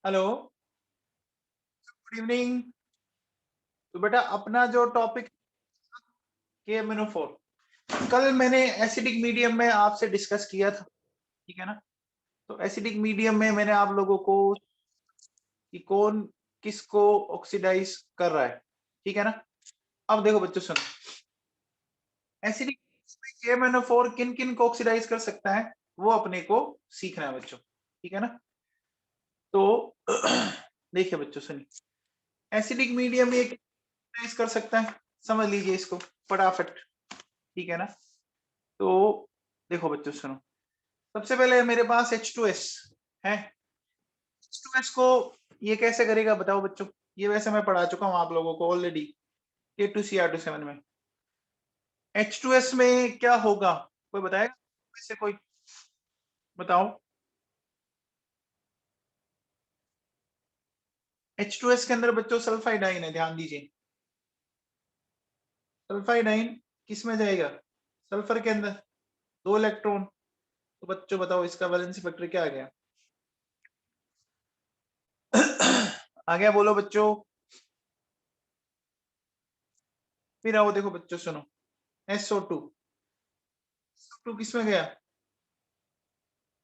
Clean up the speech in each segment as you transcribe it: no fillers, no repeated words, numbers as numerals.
Hello, good evening. तो बेटा अपना जो टॉपिक KMnO4 कल मैंने एसिडिक मीडियम में आपसे डिस्कस किया था, ठीक है ना। तो एसिडिक मीडियम में मैंने आप लोगों को कि कौन किसको ऑक्सीडाइज कर रहा है, ठीक है ना। अब देखो बच्चों सुनो, एसिडिक KMnO4 किन किन को ऑक्सीडाइज कर सकता है वो अपने को सीखना है बच्चों, ठीक है ना। तो देखिए बच्चों सुनिए, एसिडिक मीडियम ये ऑक्सीडाइज कर सकता है, समझ लीजिए इसको फटाफट, ठीक है ना। तो देखो बच्चों सुनो, सबसे पहले मेरे पास H2S है। H2S को ये कैसे करेगा बताओ बच्चों। ये वैसे मैं पढ़ा चुका हूं आप लोगों को ऑलरेडी K2CR27 में। H2S में क्या होगा कोई बताएगा वैसे, कोई बताओ। H2S के अंदर बच्चों सल्फाइड आइन है, ध्यान दीजिए। सल्फाइड आइन किस में जाएगा, सल्फर के अंदर, 2 इलेक्ट्रॉन। तो बच्चों बताओ इसका वैलेंसी फैक्टर क्या आ गया। आ गया, बोलो बच्चों। फिर आओ देखो बच्चों सुनो, SO2 किस में गया,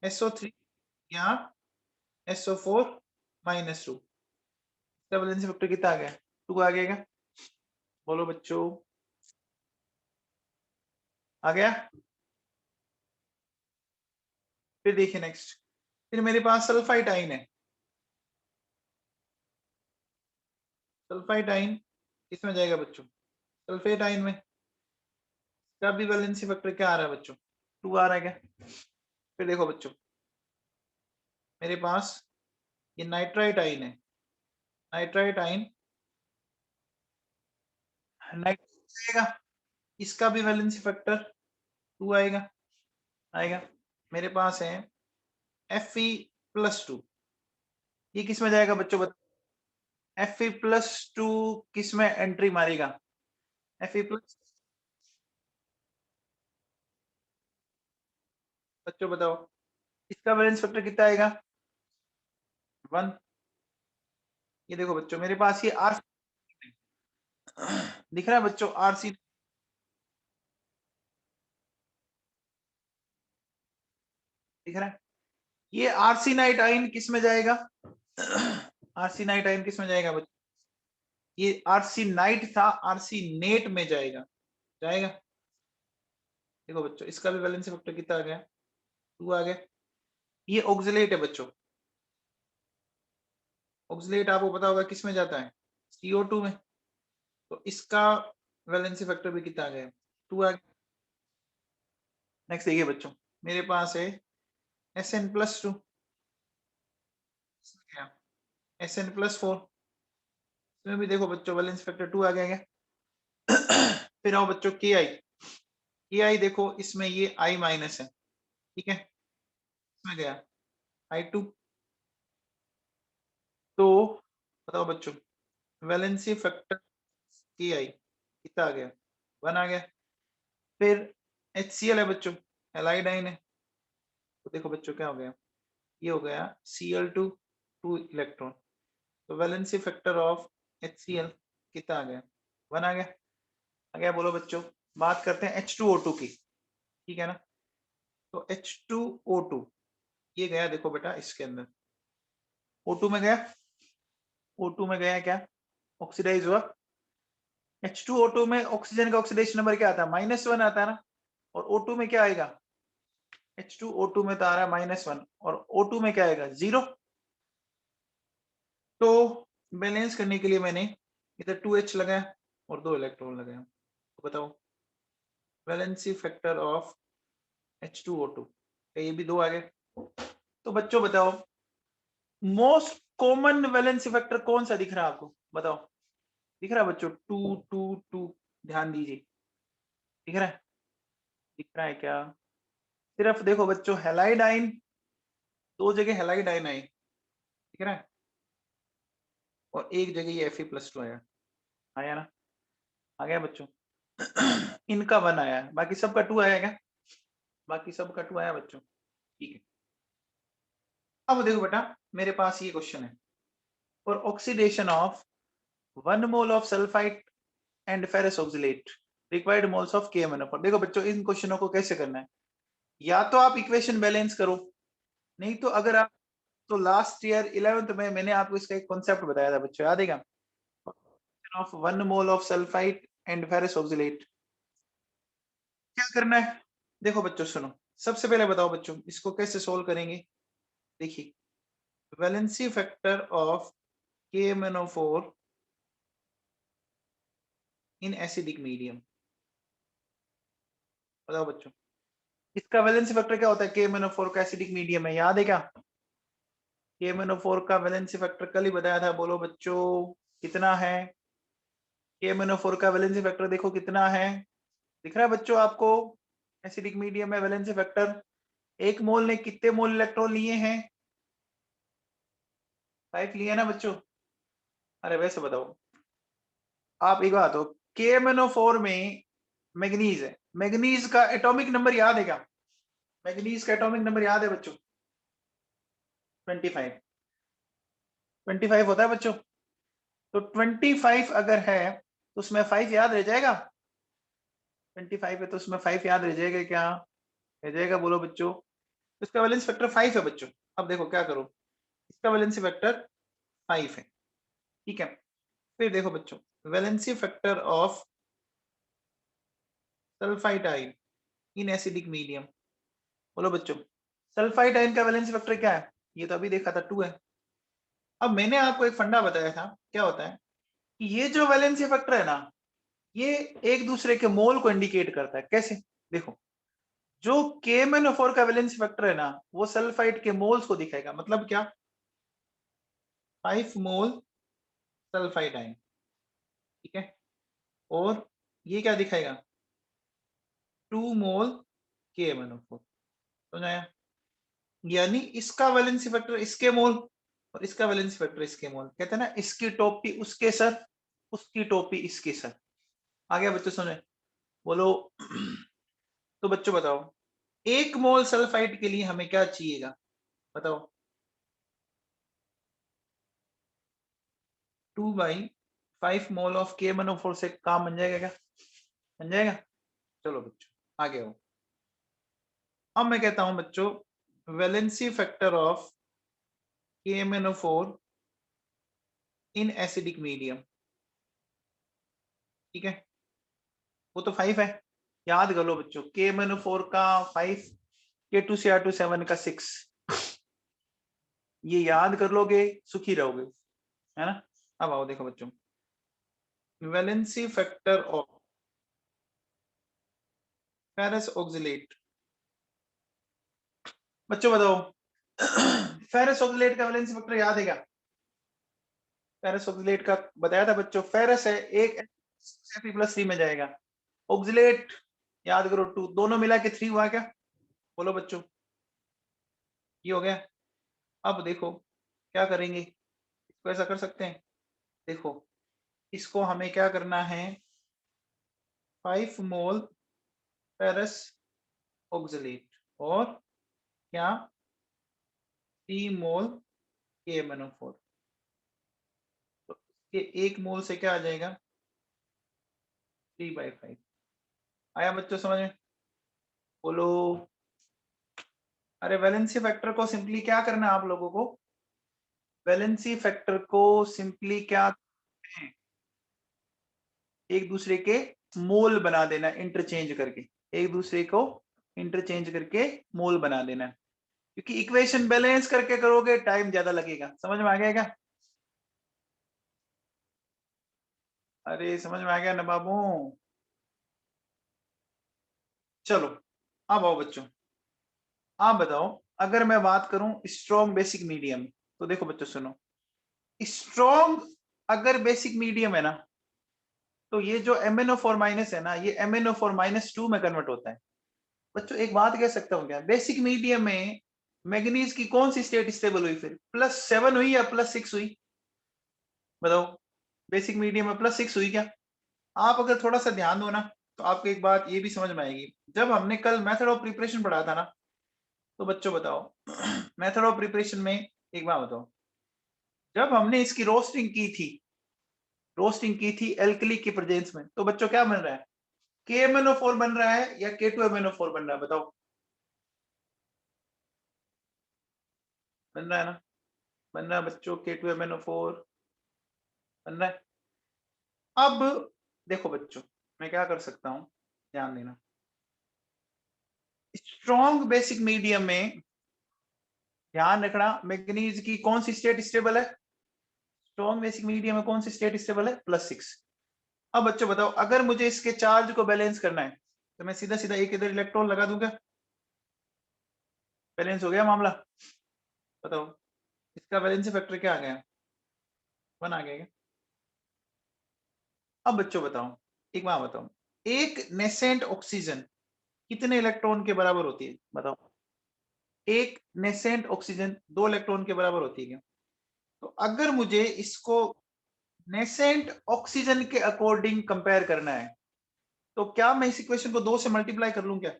SO3 यहाँ, SO4 -2, इसका वैलेंसी फैक्टर कितना आ गया, 2 आ गया। बोलो बच्चों, आ गया। फिर देखिए नेक्स्ट, फिर मेरे पास सल्फाइड आइन है। सल्फाइड आइन किसमें जाएगा बच्चों, सल्फेट आइन में। इसका भी वैलेंसी फैक्टर क्या आ रहा है बच्चों, 2 आ रहा है क्या। फिर देखो बच्चों, मेरे पास ये नाइट्राइट आइन है। नाइट्राइट आइन नाइट्राइट जाएगा, इसका भी वैलेंसी फैक्टर 2 आएगा। आएगा। मेरे पास है Fe+2, ये किस में जाएगा बच्चों बताओ। Fe+2 किस में एंट्री मारेगा, Fe प्लस, बच्चों बताओ इसका वैलेंस फैक्टर कितना आएगा, 1। ये देखो बच्चों मेरे पास ये आर दिख रहा है बच्चों, आरसी दिख रहा है। ये आरसी नाइट आइन किस में जाएगा, आरसी नाइट आइन किस में जाएगा बच्चों, ये आरसी नाइट था, आरसी नेट में जाएगा। जाएगा। देखो बच्चों इसका भी वैलेंसी फैक्टर कितना आ गया, 2 आ गया। ये ऑक्सिलेट है बच्चों, ऑक्सिलेट आपको पता होगा किस में जाता है, CO2 में। तो इसका वैलेंसी फैक्टर भी कितना आ गया, 2 आ गया। नेक्स्ट देखिए बच्चों, मेरे पास है Sn+2, Sn+4, इसमें भी देखो बच्चों वैलेंसी फैक्टर 2 आ गया। फिर आओ बच्चों के आई देखो, इसमें ये I- है, ठीक है, इसमें गया I2। तो बताओ बच्चों वैलेंसी फैक्टर के आई कितना आ गया, 1 आ गया। फिर HCl है बच्चों, हैलाइड आइन है। तो देखो बच्चों क्या हो गया, ये हो गया Cl2, 2 इलेक्ट्रॉन। तो वैलेंसी फैक्टर ऑफ HCl कितना आ गया, 1 आ गया। आ गया, बोलो बच्चों। बात करते हैं H2O2 की, ठीक है ना। तो H2O2 ये गया, देखो बेटा इसके अंदर O2 में गया, O2 में गया क्या, ऑक्सीडाइज हुआ। H2O2 में ऑक्सीजन का ऑक्सीडेशन नंबर क्या आता है, -1 आता है ना। और O2 में क्या आएगा, H2O2 में तो आ रहा है -1 और O2 में क्या आएगा, 0। तो बैलेंस करने के लिए मैंने इधर 2H लगाया और 2 इलेक्ट्रॉन लगाया। तो बताओ वैलेंसी फैक्टर ऑफ H2O2, ये भी 2 आ गए। तो बच्चों बताओ मोस्ट कॉमन वैलेंसी फैक्टर कौन सा दिख रहा है आपको, बताओ। दिख रहा है बच्चों, 2 2 2, ध्यान दीजिए, दिख रहा है, दिख रहा है क्या। सिर्फ देखो बच्चों हैलाइड आइन, 2 जगह हैलाइड आइन आई, दिख रहा है, और एक जगह ये Fe+2 आया। आया ना, आ गया बच्चों। इनका 1 आया, बाकी सबका 2 आया क्या, बाकी सबका 2 आया बच्चों, ठीक है। अब देखो बेटा मेरे पास ये क्वेश्चन है, for oxidation of 1 mole of sulfite and ferrous oxalate required moles of KMnO4। देखो बच्चों इन क्वेश्चनों को कैसे करना है, या तो आप इक्वेशन बैलेंस करो, नहीं तो अगर आप तो लास्ट ईयर 11th में मैंने आपको इसका एक कॉन्सेप्ट बताया था बच्चों, याद है क्या? Of 1 mole of sulphide and ferrous oxalate. क्या करना है देखो बच्चों सुनो, सबसे पहले बताओ बच्चों इसको कैसे सोल्व करेंगे। देखिए valency factor of KMnO4 in acidic medium. बताओ बच्चों इसका वैलेंसी फैक्टर क्या होता है KMnO4 का एसिडिक मीडियम में, याद है क्या? KMnO4 का वैलेंसी फैक्टर कल ही बताया था, बोलो बच्चों कितना है? KMnO4 का वैलेंसी फैक्टर देखो कितना है, दिख रहा है बच्चों आपको? एसिडिक मीडियम में वैलेंसी फैक्टर, एक मोल ने कितने मोल इलेक्ट्रॉन लिए हैं? 5 लिए ना बच्चों। अरे वैसे बताओ आप एक बात हो, KMnO4 में मैग्नीज है, मैग्नीज का एटॉमिक नंबर याद है क्या? मैग्नीज का एटॉमिक नंबर याद है बच्चों? 25 25 होता है बच्चों। तो 25 अगर है तो उसमें 5 याद रह जाएगा। 25 है तो उसमें 5 याद रह जाएगा क्या? रह जाएगा, बोलो बच्चों। तो इसका वैलेंस फैक्टर 5 है बच्चों। अब देखो क्या करो, इसका वैलेंसी फैक्टर 5 है, ठीक है। फिर देखो बच्चों valency factor of sulphide ion in acidic medium, बोलो बच्चों सल्फाइड आयन का वैलेंसी फैक्टर क्या है? ये तो अभी देखा था 2 है। अब मैंने आपको एक फंडा बताया था, क्या होता है कि ये जो वैलेंसी फैक्टर है ना, ये एक दूसरे के मोल को इंडिकेट करता है। कैसे? देखो जो KMnO4 का वैलेंसी फैक्टर है ना, वो सल्फाइड के मोल्स को दिखाएगा। मतलब क्या? 5 मोल सल्फाइड आयन, ठीक है। और ये क्या दिखाएगा? 2 मोल KMnO4। समझ आया? यानी इसका वैलेंसी फैक्टर इसके मोल और इसका वैलेंसी फैक्टर इसके मोल। कहते हैं ना इसकी टोपी उसके सर, उसकी टोपी इसके सर। आ गया बच्चों समझ? बोलो तो बच्चों बताओ 1 मोल सल्फाइड के लिए हमें क्या चाहिएगा? बताओ 2/5 मोल ऑफ KMnO4 से काम बन जाएगा क्या? बन जाएगा। चलो बच्चों आगे हो। अब मैं कहता हूं बच्चों valency factor of KMnO4 in acidic medium, ठीक है। वो तो 5 है, याद कर लो बच्चों। KMnO4 का 5, K2Cr2 7 का 6, ये याद कर लोगे सुखी रहोगे, है ना। अब आओ देखो बच्चों valency factor of ferrous oxalate. बच्चों बताओ फेरस ऑक्सलेट का वैलेंसी फैक्टर याद है क्या? फेरस ऑक्सलेट का बताया था बच्चों, फेरस है एक Fe+3 में जाएगा, ऑक्सलेट याद करो 2, दोनों मिला के 3 हुआ क्या? बोलो बच्चों ये हो गया। अब देखो क्या करेंगे, इसको ऐसा कर सकते हैं। देखो इसको हमें क्या करना है, 5 मोल फेरस ऑक्सलेट और क्या 3 मोल KMnO4। तो इसके 1 मोल से क्या आ जाएगा? 3/5। आया बच्चों समझ में? बोलो। अरे वैलेंसी फैक्टर को सिंपली क्या करना है आप लोगों को? वैलेंसी फैक्टर को सिंपली क्या है? एक दूसरे के मोल बना देना, इंटरचेंज करके, एक दूसरे को इंटरचेंज करके मोल बना देना। क्योंकि इक्वेशन बैलेंस करके करोगे टाइम ज्यादा लगेगा। समझ में आ गया क्या? अरे समझ में आ गया ना बाबू? चलो अब आओ बच्चों, आप बताओ अगर मैं बात करूं स्ट्रॉन्ग बेसिक मीडियम, तो देखो बच्चों सुनो, स्ट्रॉन्ग अगर बेसिक मीडियम है ना, तो ये जो MnO4 माइनस है ना, ये MnO4-2 में कन्वर्ट होता है। बच्चों एक बात कह सकता हूँ क्या, बेसिक मीडियम में मैग्नीज की कौन सी स्टेट स्टेबल हुई? फिर +7 हुई या +6 हुई? बताओ बेसिक मीडियम में +6 हुई क्या? आप अगर थोड़ा सा ध्यान दो ना, तो आपको एक बात ये भी समझ में आएगी। जब हमने कल मेथड ऑफ प्रिपरेशन पढ़ा था ना, तो बच्चों बताओ मेथड ऑफ प्रिपरेशन में एक बात बताओ, जब हमने इसकी रोस्टिंग की थी एल्कली की प्रेजेंस में, तो बच्चों क्या बन रहा है? KMnO4 बन रहा है या K2MnO4 बन रहा है? बताओ। बन रहा है ना? बन रहा है बच्चों, K2MnO4 बन रहा है। अब देखो बच्चों, मैं क्या कर सकता हूं, ध्यान देना। स्ट्रॉन्ग बेसिक मीडियम में ध्यान रखना, मैग्नीज की कौन सी स्टेट स्टेबल है? स्ट्रॉन्ग बेसिक मीडियम में कौन सी स्टेट स्टेबल है? +6। अब बच्चों बताओ, अगर मुझे इसके चार्ज को बैलेंस करना है तो मैं सीधा सीधा एक इधर इलेक्ट्रॉन लगा दूंगा, बैलेंस हो गया मामला। बताओ इसका बैलेंस फैक्टर क्या आ गया? 1 आ गया क्या? अब बच्चों बताओ, एक बात बताओ, एक नेसेंट ऑक्सीजन कितने इलेक्ट्रॉन के बराबर होती है? बताओ। एक नेसेंट ऑक्सीजन 2 इलेक्ट्रॉन के बराबर होती है क्या? तो अगर मुझे इसको नेसेंट ऑक्सीजन के अकॉर्डिंग कंपेयर करना है, तो क्या मैं इस इक्वेशन को 2 से मल्टीप्लाई कर लूं क्या?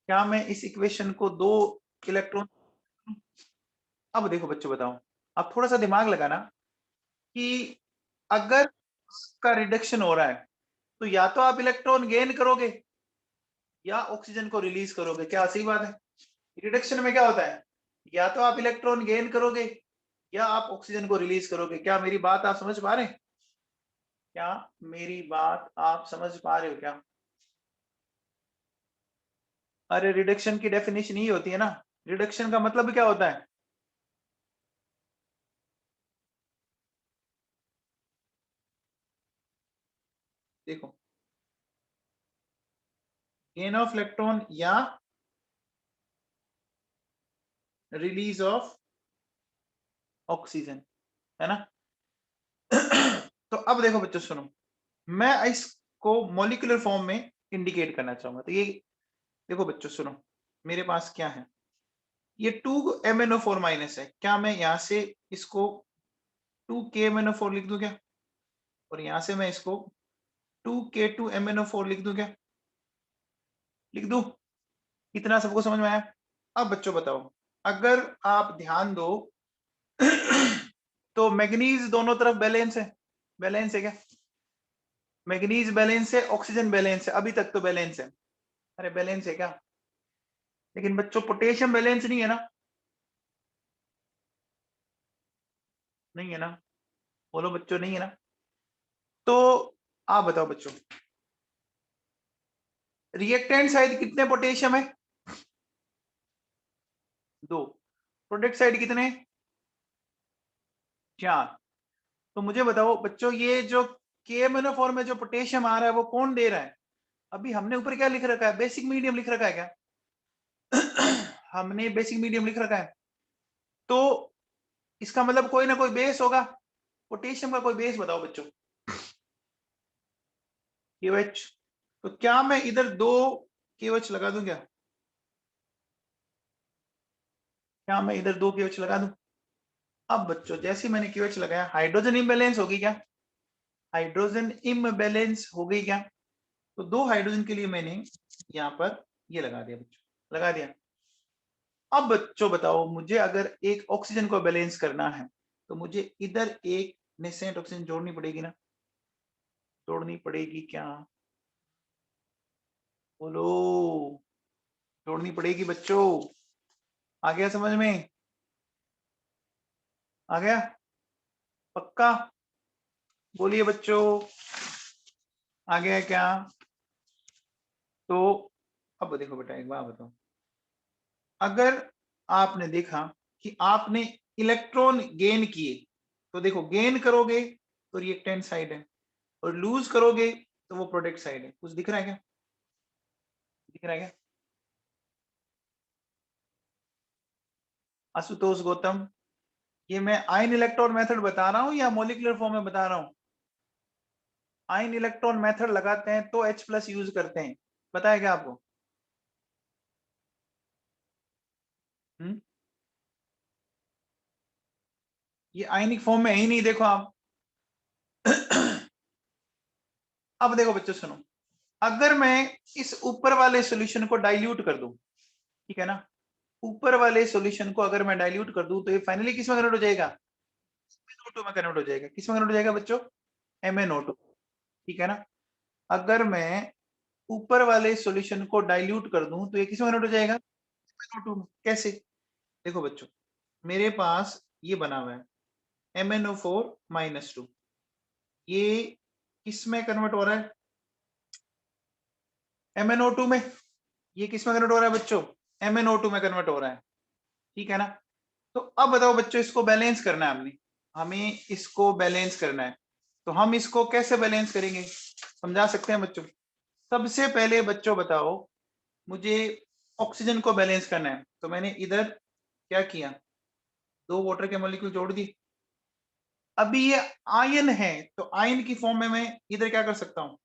क्या मैं इस इक्वेशन को 2 इलेक्ट्रॉन? अब देखो बच्चों बताओ, आप थोड़ा सा दिमाग लगाना कि अगर इसका रिडक्शन हो रहा है तो या तो आप इलेक्ट्रॉन गेन करोगे या ऑक्सीजन को रिलीज करोगे। क्या सही बात है? रिडक्शन में क्या होता है? या तो आप इलेक्ट्रॉन गेन करोगे या आप ऑक्सीजन को रिलीज करोगे। क्या मेरी बात आप समझ पा रहे हैं? क्या मेरी बात आप समझ पा रहे हो क्या? अरे रिडक्शन की डेफिनेशन ही होती है ना। रिडक्शन का मतलब क्या होता है? देखो, गेन ऑफ इलेक्ट्रॉन या रिलीज ऑफ ऑक्सीजन, है ना? तो अब देखो बच्चों सुनो, मैं इसको मॉलिक्यूलर फॉर्म में इंडिकेट करना चाहूंगा। तो ये देखो बच्चों सुनो, मेरे पास क्या है, ये 2MnO4 माइनस है। क्या मैं यहां से इसको 2KMnO4 लिख दूं क्या? और यहां से मैं इसको 2K2MnO4 लिख दूं क्या? लिख दूं? इतना सबको समझ में आया? अब बच्चों बताओ, अगर आप ध्यान दो तो मैग्नीज दोनों तरफ बैलेंस है। बैलेंस है क्या? मैग्नीज बैलेंस है, ऑक्सीजन बैलेंस है, अभी तक तो बैलेंस है। अरे बैलेंस है क्या? लेकिन बच्चों पोटेशियम बैलेंस नहीं है ना? नहीं है ना? बोलो बच्चों, नहीं है ना? तो आप बताओ बच्चों, रिएक्टेंट साइड कितने पोटेशियम है? 2। प्रोडक्ट साइड कितने? 4। तो मुझे बताओ बच्चों, ये जो KMnO4 में जो पोटेशियम आ रहा है वो कौन दे रहा है? अभी हमने ऊपर क्या लिख रखा है? बेसिक मीडियम लिख रखा है क्या? हमने बेसिक मीडियम लिख रखा है, तो इसका मतलब कोई ना कोई बेस होगा। पोटेशियम का कोई बेस बताओ बच्चों। KOH। तो क्या मैं इधर 2 KOH लगा दूं क्या? क्या मैं इधर 2 KOH लगा दूं? अब बच्चों जैसे मैंने KOH लगाया, हाइड्रोजन इम्बैलेंस होगी क्या? हाइड्रोजन इम्बैलेंस हो गई क्या? तो 2 हाइड्रोजन के लिए मैंने यहाँ पर ये लगा दिया बच्चों, लगा दिया। अब बच्चों बताओ, मुझे अगर एक ऑक्सीजन को बैलेंस करना है तो मुझे इधर एक नेसेंट ऑक्सीजन जोड़नी पड़ेगी ना? जोड़नी पड़ेगी क्या? बोलो। जोड़नी पड़ेगी बच्चों। आ गया समझ में? आ गया? पक्का? बोलिए बच्चों, आ गया क्या? तो अब देखो बेटा, एक बात बताओ, अगर आपने देखा कि आपने इलेक्ट्रॉन गेन किए, तो देखो गेन करोगे तो रिएक्टेंट साइड है, और लूज करोगे तो वो प्रोडक्ट साइड है। कुछ दिख रहा है क्या? दिख रहा है क्या? आशुतोष गौतम, ये मैं आयन इलेक्ट्रॉन मेथड बता रहा हूं या मॉलिक्यूलर फॉर्म में बता रहा हूं? आयन इलेक्ट्रॉन मेथड लगाते हैं तो H+ यूज करते हैं, बताया क्या आपको? हम्म? ये आयनिक फॉर्म में है ही नहीं, देखो आप। अब देखो बच्चों सुनो, अगर मैं इस ऊपर वाले सॉल्यूशन को डाइल्यूट कर दूं, ठीक है ना, ऊपर वाले सॉल्यूशन को अगर मैं डाइल्यूट कर दूं तो ये फाइनली किस में कन्वर्ट हो जाएगा? MnO2 में कन्वर्ट हो जाएगा। किस में कन्वर्ट हो जाएगा बच्चों? MnO2। ठीक है ना? अगर मैं ऊपर वाले सॉल्यूशन को डाइल्यूट कर दूं तो ये किस में कन्वर्ट हो जाएगा? MnO2 में। कैसे? देखो बच्चों, मेरे पास ये बना हुआ है MnO4-2, ये किस में कन्वर्ट हो रहा है? MnO2 में। ये किस में कन्वर्ट हो रहा है बच्चों? MnO2 में कन्वर्ट हो रहा है। ठीक है ना? तो अब बताओ बच्चों, इसको बैलेंस करना है हमें इसको बैलेंस करना है। तो हम इसको कैसे बैलेंस करेंगे, समझा सकते हैं बच्चों? सबसे पहले बच्चों बताओ, मुझे ऑक्सीजन को बैलेंस करना है, तो मैंने इधर क्या किया? 2 वाटर के मॉलिक्यूल जोड़ दी। अभी ये आयन है, तो आयन की फॉर्म में मैं इधर क्या कर सकता हूँ?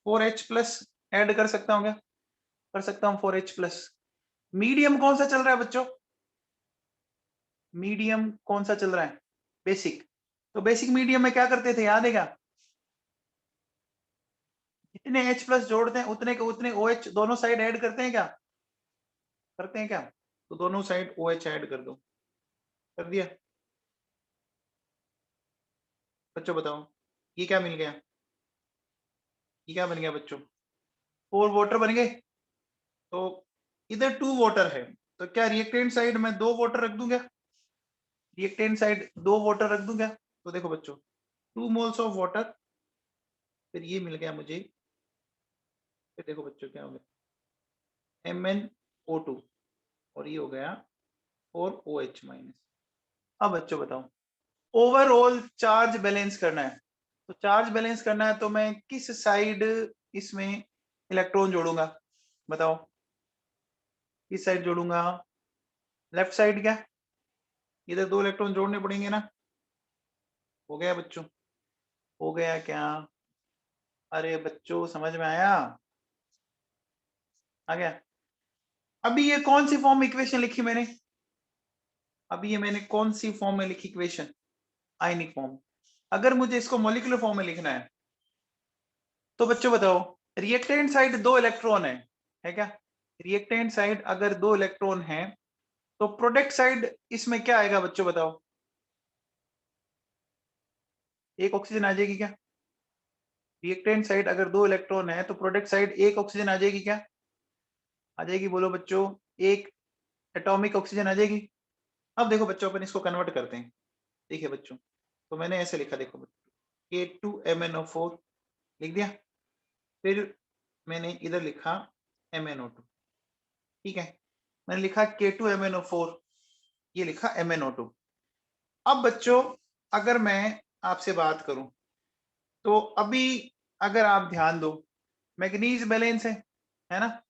4H प्लस ऐड कर सकता हूँ क्या? कर सकता हूँ 4H प्लस। मीडियम कौन सा चल रहा है बच्चों? मीडियम कौन सा चल रहा है? बेसिक। तो बेसिक मीडियम में क्या करते थे, याद है क्या? जितने H प्लस जोड़ते हैं उतने के उतने OH दोनों साइड ऐड करते हैं क्या? करते हैं क्या? तो दोनों साइड OH ऐड कर दो। कर दिया? बच्चों बताओ, ये क्या मिल गया? ये क्या बन गया बच्चों? 4 वाटर बन गए। तो इधर 2 वाटर है, तो क्या रिएक्टेंट साइड में 2 वाटर रख दूं क्या? रिएक्टेंट साइड 2 वाटर रख दूं क्या? तो देखो बच्चों, 2 मोल्स ऑफ वाटर, फिर ये मिल गया मुझे, फिर देखो बच्चों क्या हो गया, MnO2, और ये हो गया 4OH माइनस। अब बच्चों बताओ, ओवरऑल चार्ज बैलेंस करना है, तो चार्ज बैलेंस करना है तो मैं किस साइड इसमें इलेक्ट्रॉन जोड़ूंगा? बताओ, किस साइड जोड़ूंगा? लेफ्ट साइड क्या? इधर 2 इलेक्ट्रॉन जोड़ने पड़ेंगे ना। हो गया बच्चों? हो गया क्या? अरे बच्चों समझ में आया? आ गया? अभी ये कौन सी फॉर्म इक्वेशन लिखी मैंने? अभी ये मैंने कौन सी फॉर्म में लिखी इक्वेशन? Ionic form. अगर मुझे इसको मॉलिक्यूलर फॉर्म में लिखना है, तो बच्चों बताओ, रिएक्टेंट साइड 2 इलेक्ट्रॉन है क्या? रिएक्टेंट साइड अगर 2 इलेक्ट्रॉन है, तो प्रोडक्ट साइड इसमें क्या आएगा बच्चों बताओ? एक ऑक्सीजन आ जाएगी क्या? रिएक्टेंट साइड अगर 2 इलेक्ट्रॉन है तो प्रोडक्ट साइड एक ऑक्सीजन आ जाएगी क्या? आ जाएगी, बोलो बच्चों। एक एटॉमिक ऑक्सीजन आ जाएगी। अब देखो बच्चों, अपन इसको कन्वर्ट करते हैं। देखिए बच्चों, तो मैंने ऐसे लिखा, देखो बच्चों, K2MnO4 लिख दिया, फिर मैंने इधर लिखा MnO2। ठीक है, मैंने लिखा K2MnO4, ये लिखा MnO2। अब बच्चों, अगर मैं आपसे बात करूं, तो अभी अगर आप ध्यान दो, मैग्नीज बैलेंस है ना?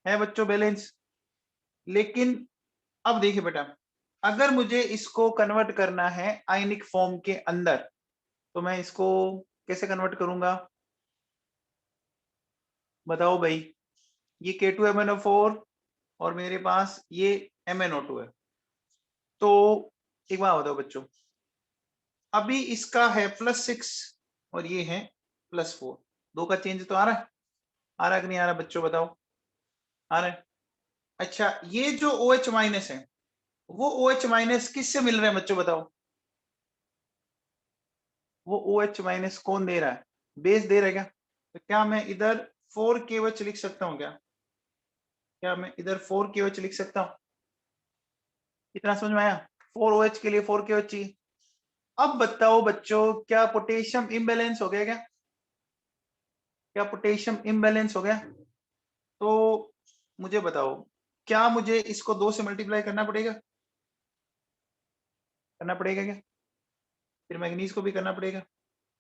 है बच्चों बैलेंस। लेकिन अब देखिए बेटा, अगर मुझे इसको कन्वर्ट करना है आयनिक फॉर्म के अंदर, तो मैं इसको कैसे कन्वर्ट करूंगा? बताओ भाई। ये K2MnO4 और मेरे पास ये MnO2 है। तो एक बात बताओ बच्चों, अभी इसका है +6 और ये है +4, दो का चेंज तो आ रहा है? आ रहा है कि नहीं आ रहा बच्चों, बताओ? आ रहा है। अच्छा, ये जो OH माइनस है, वो OH माइनस किससे मिल रहा है बच्चों, बताओ? वो OH माइनस कौन दे रहा है? बेस दे रहा है क्या? तो क्या मैं इधर 4KOH लिख सकता हूँ क्या? क्या मैं इधर 4KOH लिख सकता हूँ? इतना समझ में आया? 4OH के लिए 4KOH चाहिए। अब बताओ बच्चों, क्या पोटेशियम इम्बैलेंस हो गया क्या? क्या पोटेशियम इम्बैलेंस हो गया? तो मुझे बताओ, क्या मुझे इसको 2 से मल्टीप्लाई करना पड़ेगा? करना पड़ेगा क्या? फिर मैग्नीज को भी करना पड़ेगा।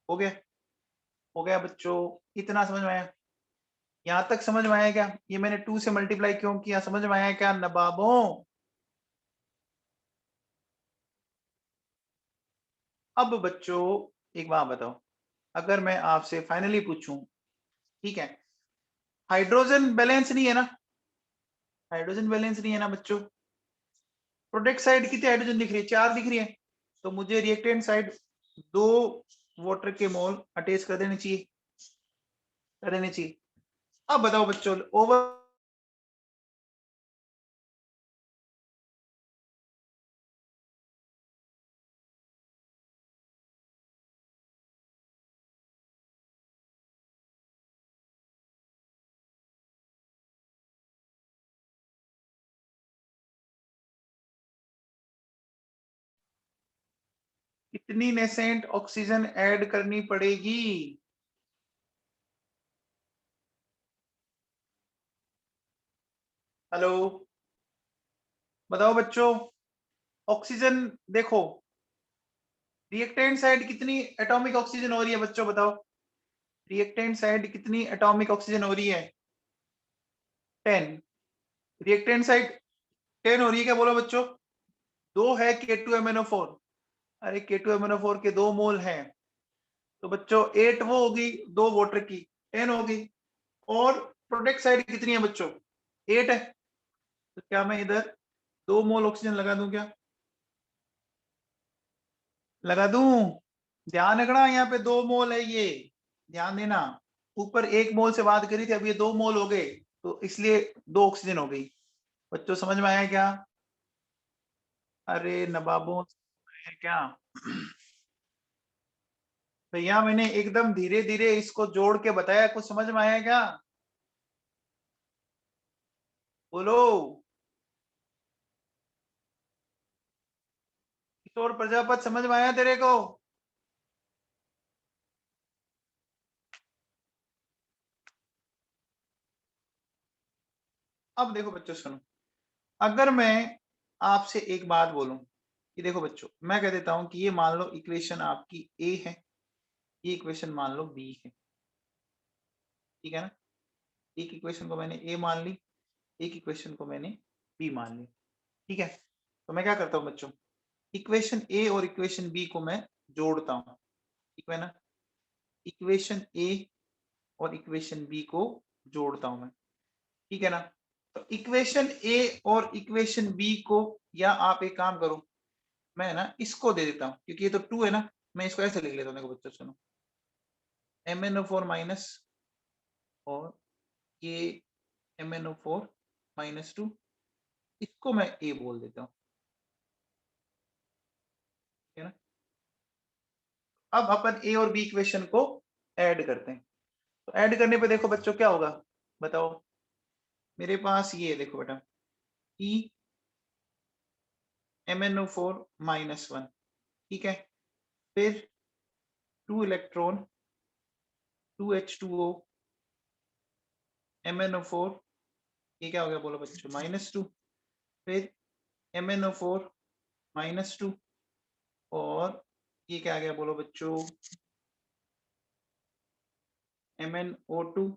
हो गया? हो गया बच्चों? इतना समझ में आया? यहां तक समझ में आया क्या? ये मैंने 2 से मल्टीप्लाई क्यों किया, समझ में आया क्या नवाबों? अब बच्चों एक बात बताओ, अगर मैं आपसे फाइनली पूछूं, ठीक है, हाइड्रोजन बैलेंस नहीं है ना? हाइड्रोजन बैलेंस नहीं है ना बच्चों? प्रोडक्ट साइड कितने हाइड्रोजन दिख रही है? 4 दिख रही है। तो मुझे रिएक्टेंट साइड 2 वाटर के मोल अटैच कर देने चाहिए, कर देने चाहिए। अब बताओ बच्चों, ओवर कितनी नेसेंट ऑक्सीजन ऐड करनी पड़ेगी? हेलो, बताओ बच्चों। ऑक्सीजन देखो, रिएक्टेंट साइड कितनी एटॉमिक ऑक्सीजन हो रही है बच्चों, बताओ। रिएक्टेंट साइड कितनी एटॉमिक ऑक्सीजन हो रही है? 10। रिएक्टेंट साइड 10 हो रही है क्या, बोलो बच्चों। 2 है K2MnO4। अरे K2MnO4 के 2 मोल हैं, तो बच्चों 8 वो होगी, 2 वाटर की 10 होगी। और प्रोडक्ट साइड कितनी है बच्चों? 8 है। तो क्या मैं इधर 2 मोल ऑक्सीजन लगा दूं क्या? लगा दूं? ध्यान रखना, यहाँ पे 2 मोल है ये, ध्यान देना। ऊपर 1 मोल से बात करी थी, अब ये 2 मोल हो गए, तो इसलिए 2 ऑक्सीजन हो गई। बच्चों समझ में आया क्या? अरे नवाबों है क्या? भैया मैंने एकदम धीरे धीरे इसको जोड़ के बताया, कुछ समझ में आया क्या? बोलो। किशोर प्रजापत समझ में आया तेरे को? अब देखो बच्चों सुनो, अगर मैं आपसे एक बात बोलूं कि देखो बच्चों, मैं कह देता हूं कि ये मान लो इक्वेशन आपकी ए है, ये इक्वेशन मान लो बी है, ठीक है ना। एक इक्वेशन को मैंने ए मान ली, एक इक्वेशन को मैंने बी मान ली, ठीक है। तो मैं क्या करता हूं बच्चों, इक्वेशन ए और इक्वेशन बी को मैं जोड़ता हूं, ठीक है ना। इक्वेशन ए और इक्वेशन बी को जोड़ता हूं मैं, ठीक है ना। तो इक्वेशन ए और इक्वेशन बी को, या आप एक काम करो, मैं ना इसको दे देता हूँ, क्योंकि ये तो 2 है ना, मैं इसको ऐसे लिख लेता हूँ। देखो बच्चों सुनो, MnO4- और ये MnO4-2, इसको मैं ए बोल देता हूँ, ठीक है ना। अब अपन ए और बी इक्वेशन को ऐड करते हैं। तो ऐड करने पे देखो बच्चों क्या होगा, बताओ। मेरे पास ये देखो बेटा, E MnO4-1, ठीक है। फिर 2 इलेक्ट्रॉन 2H2O MnO4, ये क्या हो गया बोलो बच्चों, -2। फिर MnO4-2, और ये क्या आ गया बोलो बच्चों, MnO2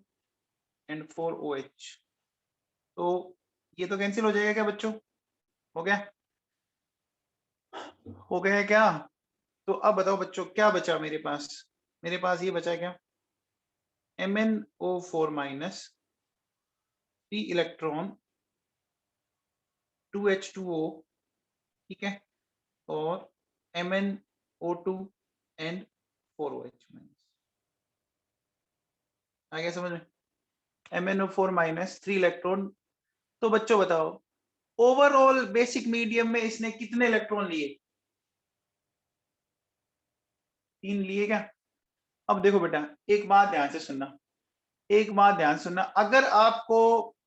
एंड 4OH। तो ये तो कैंसिल हो जाएगा क्या बच्चों? हो गया? हो गया है क्या? तो अब बताओ बच्चों क्या बचा मेरे पास। मेरे पास ये बचा है क्या, MnO4-, 3 इलेक्ट्रॉन 2H2O, ठीक है, और MnO2 एंड 4OH-। आ गया समझ में? MnO4-, 3 electron. तो बच्चों बताओ, ओवरऑल बेसिक मीडियम में इसने कितने इलेक्ट्रॉन लिए? 3 लिए क्या? अब देखो बेटा, एक बात ध्यान से सुनना, एक बात ध्यान सुनना, अगर आपको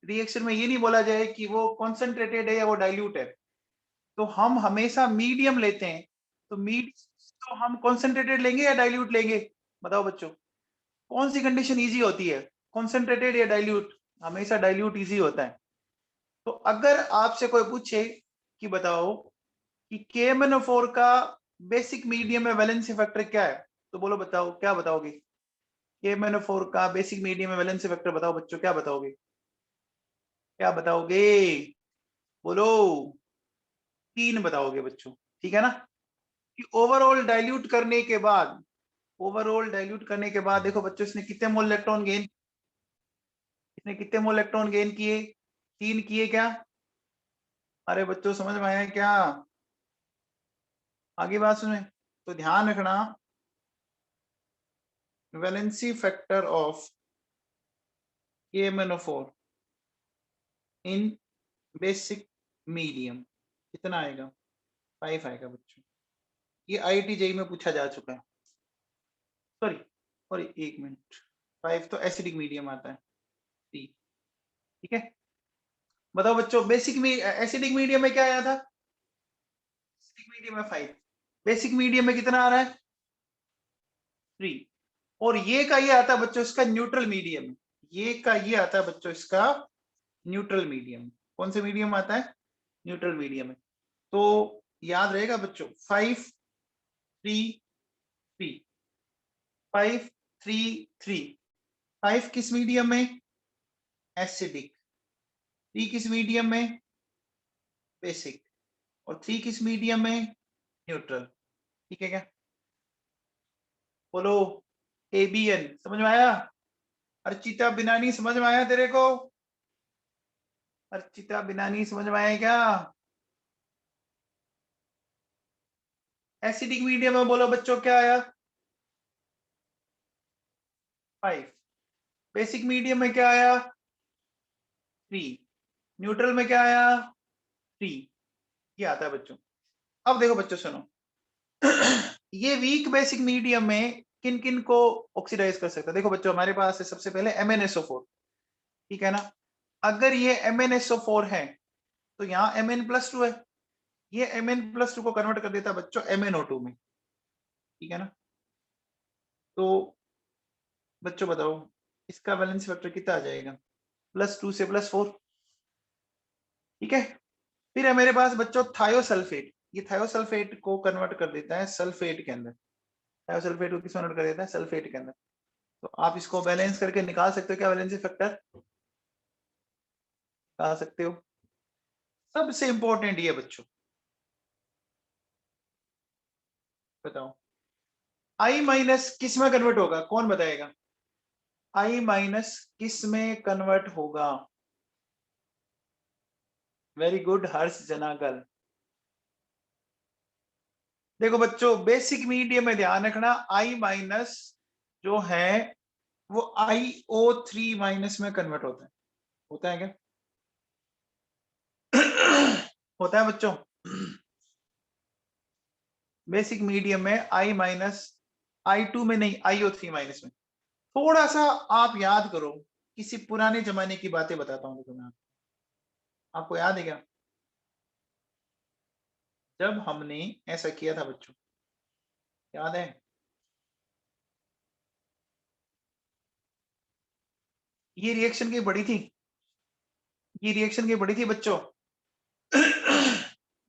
रिएक्शन में ये नहीं बोला जाए कि वो कॉन्सेंट्रेटेड है या वो डाइल्यूट है, तो हम हमेशा मीडियम लेते हैं। तो तो हम कॉन्सेंट्रेटेड लेंगे या डाइल्यूट लेंगे, बताओ बच्चों। कौन सी कंडीशन इजी होती है, कॉन्सेंट्रेटेड या डाइल्यूट? हमेशा डाइल्यूट इजी होता है। तो अगर आपसे कोई पूछे कि बताओ कि KMnO4 का बेसिक मीडियम में वैलेंसी फैक्टर क्या है, तो बोलो बताओ, क्या बताओगे? KMnO4 का बेसिक मीडियम में वैलेंसी फैक्टर बताओ बच्चों, क्या बताओगे? क्या बताओगे? बोलो। 3 बताओगे बच्चों, ठीक है ना। कि ओवरऑल डाइल्यूट करने के बाद, ओवरऑल डाइल्यूट करने के बाद देखो बच्चों, इसने कितने मोल इलेक्ट्रॉन गेन, इसने कितने मोल इलेक्ट्रॉन गेन किए? 3 किए क्या? अरे बच्चों समझ में आया क्या? आगे बात सुने, तो ध्यान रखना, valency factor of KMnO4 in basic medium कितना आएगा? 5 आएगा बच्चों। ये IIT JEE में पूछा जा चुका है। सॉरी सॉरी, 1 मिनट, 5 तो एसिडिक मीडियम आता है, 3, ठीक है। बताओ बच्चों, बेसिक में एसिडिक मीडियम में क्या आया था? एसिडिक मीडियम में 5। बेसिक मीडियम में कितना आ रहा है 3, और ये का ये आता है बच्चों इसका न्यूट्रल मीडियम, ये का ये आता है बच्चों इसका न्यूट्रल मीडियम। कौन से मीडियम आता है न्यूट्रल मीडियम में। तो याद रहेगा बच्चों 5 3 3 5 3 3, 5 किस मीडियम में एसिडिक, 3 किस मीडियम में बेसिक, और 3 किस मीडियम में न्यूट्रल। ठीक है क्या, बोलो एबीएन समझ में आया। अर्चिता बिनानी समझ में आया तेरे को, अर्चिता बिनानी समझ में आया क्या। एसिडिक मीडियम में बोलो बच्चों क्या आया 5, बेसिक मीडियम में क्या आया 3, न्यूट्रल में क्या आया 3, ये आता है बच्चों। अब देखो बच्चों सुनो ये वीक बेसिक मीडियम में किन किन को ऑक्सीडाइज कर सकता है। देखो बच्चों हमारे पास है सबसे पहले MnSO4, ठीक है ना। अगर ये MnSO4 है तो यहाँ Mn+2 है, ये Mn+2 को कन्वर्ट कर देता है बच्चों MnO2 में, ठीक है ना। तो बच्चों बताओ इसका वैलेंस फैक्टर कितना आ जाएगा +2 से +4, ठीक है। फिर है मेरे पास बच्चों थायोसल्फेट, ये थायोसल्फेट को कन्वर्ट कर देता है सल्फेट के अंदर, थायोसल्फेट को किस कन्वर्ट कर देता है सल्फेट के अंदर। तो आप इसको बैलेंस करके निकाल सकते हो क्या वैलेंसी फैक्टर, निकाल सकते हो। सबसे इंपॉर्टेंट ये बच्चों बताओ I- किस में कन्वर्ट होगा, कौन बताएगा I- किस में कन्वर्ट होगा। वेरी गुड हर्ष जनागल। देखो बच्चों बेसिक मीडियम में ध्यान रखना I- जो है वो IO3- में कन्वर्ट होता है क्या होता है बच्चों बेसिक मीडियम में I- I2 में नहीं IO3- में। थोड़ा सा आप याद करो, किसी पुराने जमाने की बातें बताता हूँ देखो मैं आपको याद है क्या, जब हमने ऐसा किया था बच्चों, याद है ये रिएक्शन की बड़ी थी, ये रिएक्शन की बड़ी थी बच्चों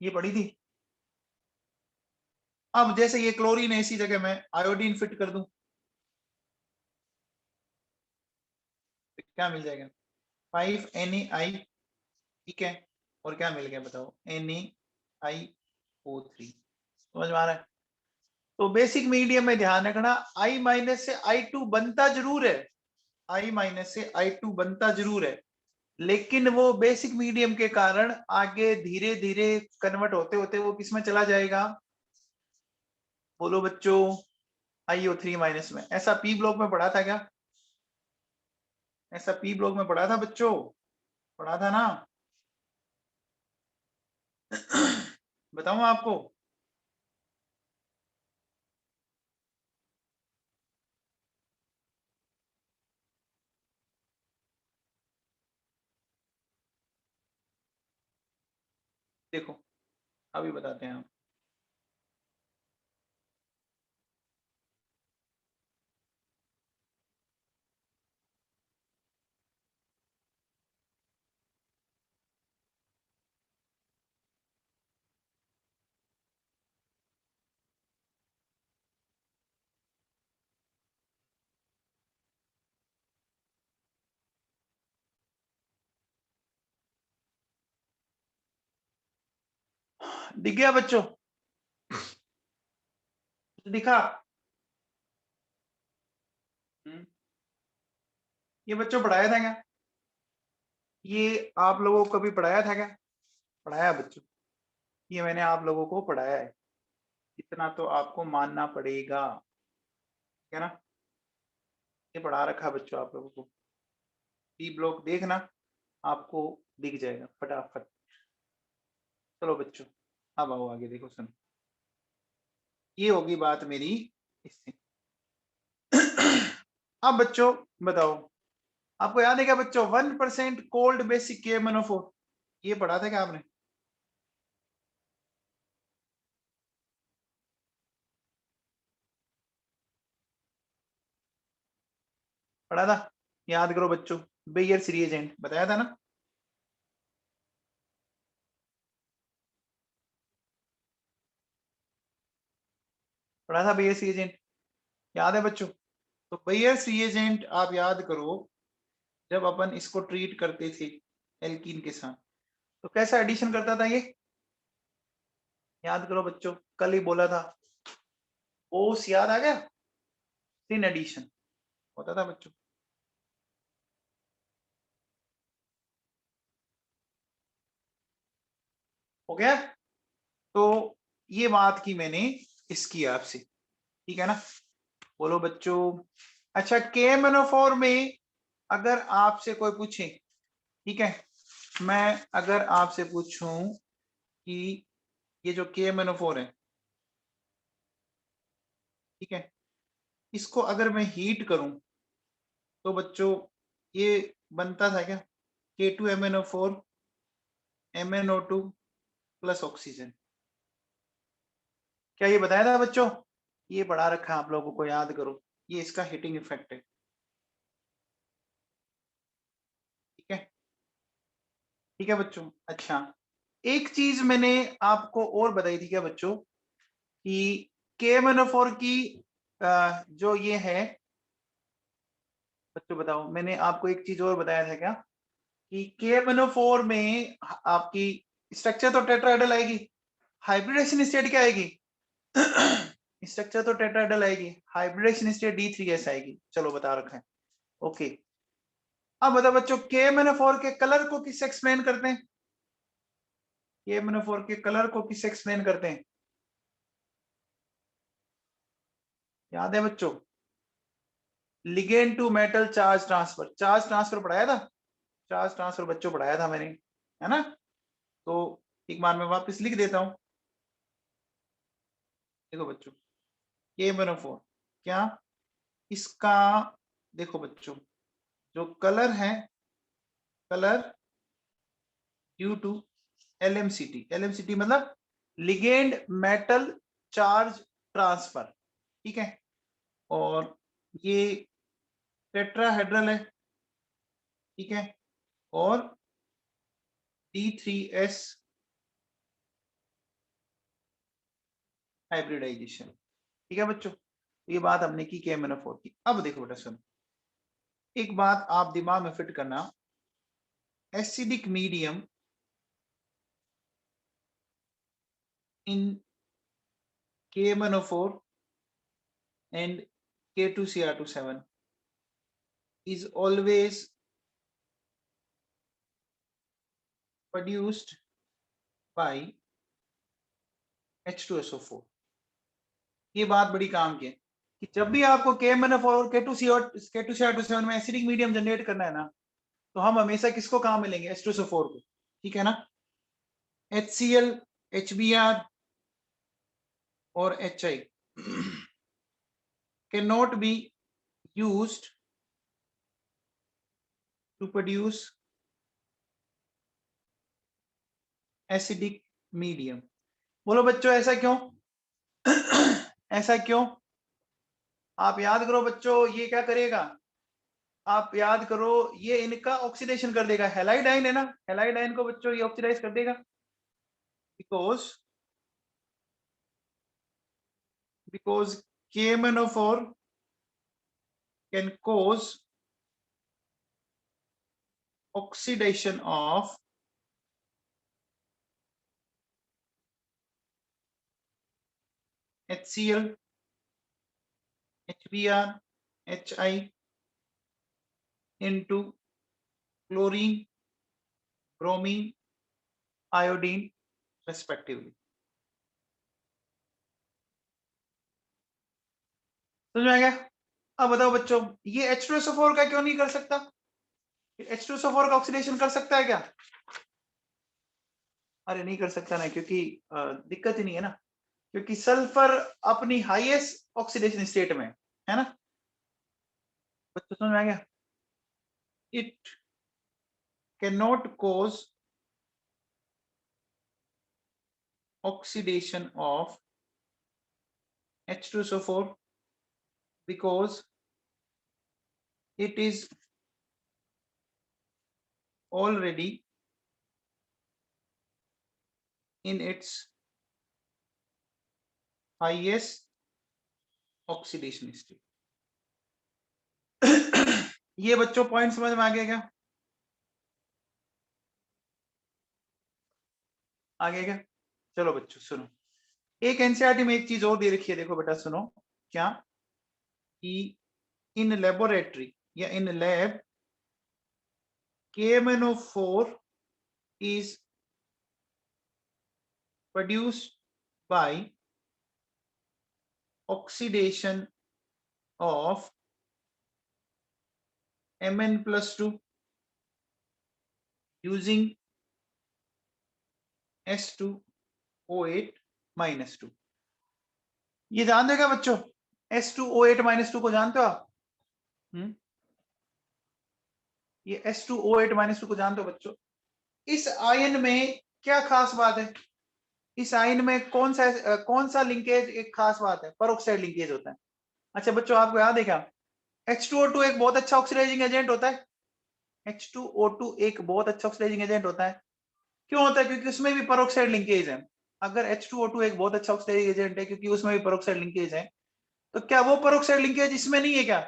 ये बड़ी थी। अब जैसे ये क्लोरीन है इसी जगह मैं आयोडीन फिट कर दूं तो क्या मिल जाएगा 5NaI, ठीक है, और क्या मिल गया बताओ NaIO3, समझ में आ रहा है। तो बेसिक मीडियम में ध्यान रखना I- से I2 बनता जरूर है, I- से I2 बनता जरूर है, लेकिन वो बेसिक मीडियम के कारण आगे धीरे धीरे कन्वर्ट होते होते वो किसमें चला जाएगा, बोलो बच्चों IO3- में। ऐसा पी ब्लॉक में पढ़ा था क्या, ऐसा पी ब्लॉक में पढ़ा था बच्चों, पढ़ा था ना बताऊं आपको। देखो अभी बताते हैं हम। दिख गया बच्चों, दिखा। हम्म, ये बच्चों पढ़ाया था क्या, ये आप लोगों को कभी पढ़ाया था क्या, पढ़ाया बच्चों, ये मैंने आप लोगों को पढ़ाया है, इतना तो आपको मानना पड़ेगा, है ना। ये पढ़ा रखा है बच्चों आप लोगों को, टी ब्लॉक देखना आपको दिख जाएगा फटाफट। चलो बच्चों अब आओ आगे देखो सुनो, ये होगी बात मेरी इससे अब बच्चों बताओ, आपको याद है क्या बच्चों 1% कोल्ड बेसिक KMnO4, ये पढ़ा था क्या आपने, पढ़ा था, याद करो बच्चों, बेयर्स रिएजेंट बताया था ना। पढ़ा था बेयर्स रिएजेंट, याद है बच्चों। तो बेयर्स रिएजेंट आप याद करो, जब अपन इसको ट्रीट करते थे एल्कीन के साथ तो कैसा एडिशन करता था ये, याद करो बच्चों, कल ही बोला था, ओस याद आ गया, सिन एडिशन होता था बच्चों। हो गया। तो ये बात की मैंने इसकी आपसे, ठीक है ना, बोलो बच्चों। अच्छा, के मेनोफोर में अगर आपसे कोई पूछे, ठीक है, मैं अगर आपसे पूछूं कि ये जो के मेनोफोर है, ठीक है, इसको अगर मैं हीट करूं तो बच्चों ये बनता था क्या, K2MnO4 MnO2 प्लस ऑक्सीजन। क्या ये बताया था बच्चों, ये पढ़ा रखा है आप लोगों को, याद करो, ये इसका हीटिंग इफेक्ट है, ठीक है, ठीक है बच्चों। अच्छा, एक चीज मैंने आपको और बताई थी क्या बच्चों, कि KMnO4 की जो ये है बच्चों, बताओ, मैंने आपको एक चीज और बताया था क्या, कि KMnO4 में आपकी स्ट्रक्चर तो टेट्राहेड्रल आएगी, हाइब्रिडेशन स्टेट क्या आएगी स्ट्रक्चर तो टेट्राहेड्रल आएगी, हाइब्रिडेशन स्टेट D3S आएगी, चलो बता रखा है, ओके। अब बताओ बच्चों, KMnO4 के कलर को किससे एक्सप्लेन करते हैं, KMnO4 के कलर को किससे एक्सप्लेन करते हैं, याद है बच्चों, ligand to metal charge transfer, charge transfer पढ़ाया था, चार्ज ट्रांसफर बच्चों पढ़ाया था मैंने, है ना। तो एक बार मैं वापस लिख देता हूं, देखो बच्चों, KMnO4 क्या, इसका देखो बच्चों, जो कलर है, colour due to LMCT, LMCT मतलब लिगेंड मेटल चार्ज ट्रांसफर, ठीक है, और ये टेट्राहेड्रल है, ठीक है, और D3S हाइब्रिडाइजेशन, ठीक है बच्चों। ये बात हमने की KMnO4 की। अब देखो बेटा सुनो, एक बात आप दिमाग में फिट करना, acidic medium in KMnO4 and K2Cr27 is always produced by H2SO4। ये बात बड़ी काम की है कि जब भी आपको KMnO4 और K2Cr27 में एसिडिक मीडियम जनरेट करना है ना, तो हम हमेशा किसको काम में लेंगे, H2SO4 को, ठीक है ना। HCl, HBr और HI cannot be used to produce acidic medium। बोलो बच्चों ऐसा क्यों ऐसा क्यों, आप याद करो बच्चों, ये क्या करेगा, आप याद करो, ये इनका ऑक्सीडेशन कर देगा, हेलाइडाइन है ना, हेलाइडाइन को बच्चों ये ऑक्सीडाइज कर देगा, because KMnO4 can cause oxidation of HCl, HBr, HI into chlorine, bromine, iodine respectively। समझ में आ गया। अब बताओ बच्चों, ये H2SO4 का क्यों नहीं कर सकता, H2SO4 का ऑक्सीडेशन कर सकता है क्या, अरे नहीं कर सकता ना, क्योंकि दिक्कत ही नहीं है ना, क्योंकि सल्फर अपनी हाईएस्ट ऑक्सीडेशन स्टेट में है ना। बच्चों समझ में आ गया, it can not cause oxidation of H2SO4 because it is already in its highest oxidation state. ये बच्चों पॉइंट समझ में आ गया क्या? आ गया क्या? चलो बच्चों सुनो, एक एनसीईआरटी में एक चीज और दे रखी है, देखो बेटा सुनो, क्या कि इन लेबोरेटरी या in lab KMnO4 is produced by oxidation of Mn+2 using S2O8-2। ये जान देगा बच्चों, S2O8-2 को जानते हो आप? ये S2O8-2 को जानते हो बच्चों? इस आयन में क्या खास बात है? इस आयन में कौन सा लिंकेज एक खास बात है? पेरोक्साइड लिंकेज होता है। अच्छा बच्चों आपको याद है क्या, H2O2 एक बहुत अच्छा ऑक्सीडाइजिंग एजेंट होता है। H2O2 एक बहुत अच्छा ऑक्सीडाइजिंग एजेंट होता है। क्यों होता है? क्योंकि उसमें भी पेरोक्साइड लिंकेज है। अगर H2O2 एक बहुत अच्छा ऑक्सीडाइजिंग एजेंट है क्योंकि उसमें भी पेरोक्साइड लिंकेज है, तो क्या वो पेरोक्साइड लिंकेज इसमें नहीं है क्या?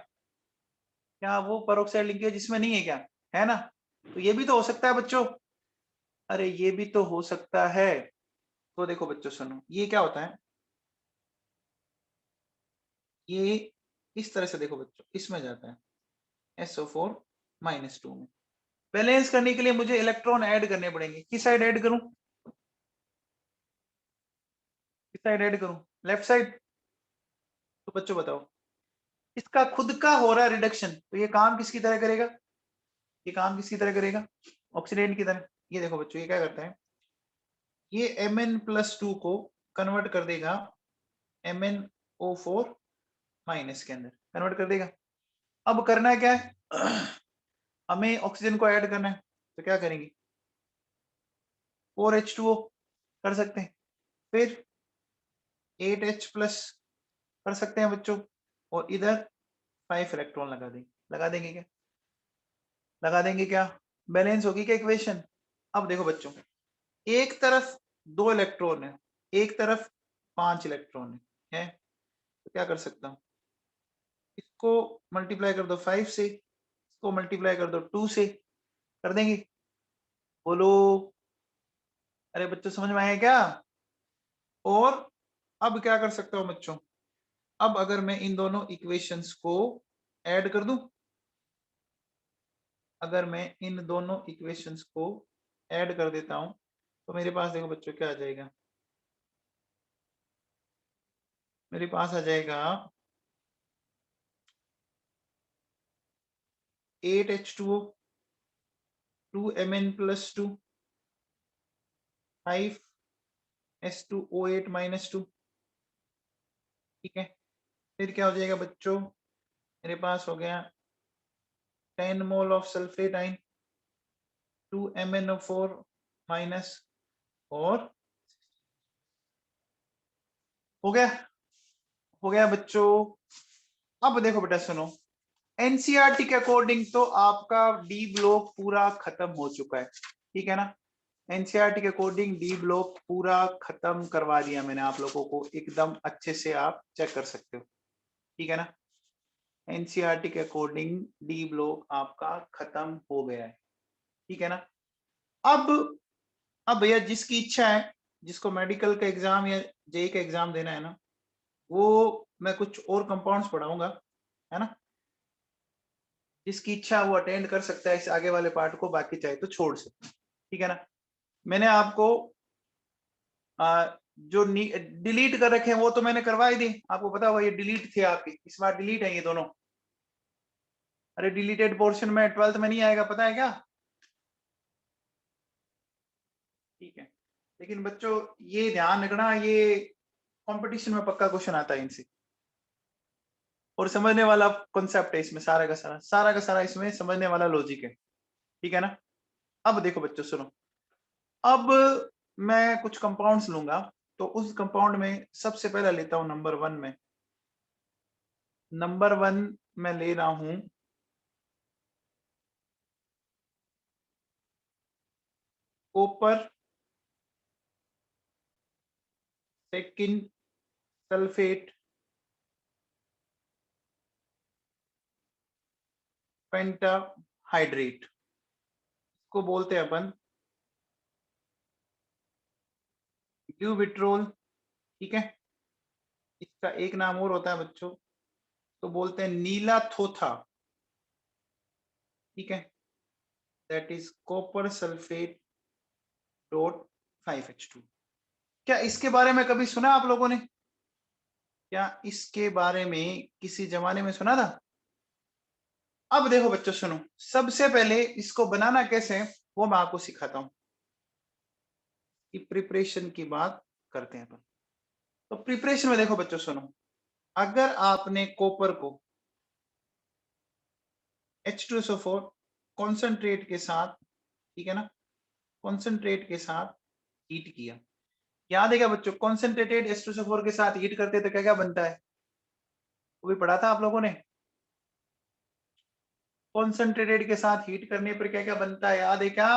क्या वो पेरोक्साइड लिंकेज इसमें नहीं है क्या? है ना? तो ये भी तो हो सकता है बच्चों। अरे ये भी तो हो सकता है। तो देखो बच्चों सुनो, ये क्या होता है, ये इस तरह से देखो बच्चों, इसमें जाता है SO4-2 में। बैलेंस करने के लिए मुझे इलेक्ट्रॉन ऐड करने पड़ेंगे। किस साइड ऐड करूं? किस साइड ऐड करूं? Left side. तो बच्चों बताओ, इसका खुद का हो रहा है रिडक्शन, तो ये काम किसकी तरह करेगा? ये काम किसकी तरह करेगा? ऑक्सीडेंट की तरह। ये देखो बच्चों, ये क्या करता है, ये Mn+2 को कन्वर्ट कर देगा MnO4- के अंदर, कन्वर्ट कर देगा। अब करना है क्या है, हमें ऑक्सीजन को ऐड करना है, तो क्या करेंगे, 4H2O कर सकते हैं, फिर 8H+ कर सकते हैं बच्चों, और इधर 5 इलेक्ट्रॉन लगा देंगे। लगा देंगे क्या? लगा देंगे क्या? बैलेंस होगी क्या इक्वेशन? अब देखो बच्चों, एक तरफ 2 इलेक्ट्रॉन है, एक तरफ 5 इलेक्ट्रॉन है, तो क्या कर सकता हूं, इसको मल्टीप्लाई कर दो 5 से, इसको मल्टीप्लाई कर दो 2 से, कर देंगे? बोलो। अरे बच्चों समझ में आया क्या? और अब क्या कर सकता हूं बच्चों, अब अगर मैं इन दोनों इक्वेशंस को ऐड कर दूं, अगर मैं इन दोनों इक्वेशंस को ऐड कर देता हूं, तो मेरे पास देखो बच्चों क्या आ जाएगा, मेरे पास आ जाएगा 8H2O, 2Mn+2, 5S2O8-2। ठीक है, फिर क्या हो जाएगा बच्चों, मेरे पास हो गया 10 mole of sulphate ion, 2MnO4- और हो गया, हो गया बच्चों। अब देखो बेटा सुनो, एनसीईआरटी के अकॉर्डिंग तो आपका डी ब्लॉक पूरा खत्म हो चुका है, ठीक है ना? एनसीईआरटी के अकॉर्डिंग डी ब्लॉक पूरा खत्म करवा दिया मैंने आप लोगों को, एकदम अच्छे से आप चेक कर सकते हो, ठीक है ना? एनसीईआरटी के अकॉर्डिंग डी ब्लॉक आपका खत्म हो गया है, ठीक है ना? अब भैया जिसकी इच्छा है, जिसको मेडिकल का एग्जाम या जेई का एग्जाम देना है ना, वो मैं कुछ और कंपाउंड्स पढ़ाऊंगा, है ना? जिसकी इच्छा वो अटेंड कर सकता है इस आगे वाले पार्ट को, बाकी चाहे तो छोड़ सकते, ठीक है ना? मैंने आपको जो डिलीट कर रखे हैं वो तो मैंने करवा ही दी, आपको पता होगा ये डिलीट थे आपकी, इस बार डिलीट है ये दोनों। अरे डिलीटेड पोर्शन में 12th में नहीं आएगा, पता है क्या? ठीक है, लेकिन बच्चों ये ध्यान रखना, ये कंपटीशन में पक्का क्वेश्चन आता है इनसे, और समझने वाला कॉन्सेप्ट है इसमें, सारा का सारा इसमें समझने वाला लॉजिक है, ठीक है ना? अब देखो बच्चों सुनो, अब मैं कुछ कंपाउंड्स लूंगा, तो उस कंपाउंड में सबसे पहले लेता हूं नंबर 1 में, नंबर 1 में ले रहा हूं कॉपर सेकंड सल्फेट पेंटाहाइड्रेट को बोलते हैं अपन ब्यूबिट्रोल। ठीक है, इसका एक नाम और होता है बच्चों, तो बोलते हैं नीला थोथा। ठीक है, that is copper sulphate dot 5H2। क्या इसके बारे में कभी सुना आप लोगों ने? क्या इसके बारे में किसी जमाने में सुना था? अब देखो बच्चों सुनो, सबसे पहले इसको बनाना कैसे है वो मैं आपको सिखाता हूं। कि प्रिपरेशन की बात करते हैं अपन। तो प्रिपरेशन में देखो बच्चों सुनो, अगर आपने कॉपर को H2SO4 कॉन्सेंट्रेट के साथ, ठीक है ना, कॉन्सेंट्रेट के साथ हीट किया, याद है क्या बच्चों? कॉन्सेंट्रेटेड H2SO4 के साथ हीट करते तो क्या क्या बनता है, वो भी पढ़ा था आप लोगों ने। कॉन्सेंट्रेटेड के साथ हीट करने पर क्या क्या बनता है, याद है क्या?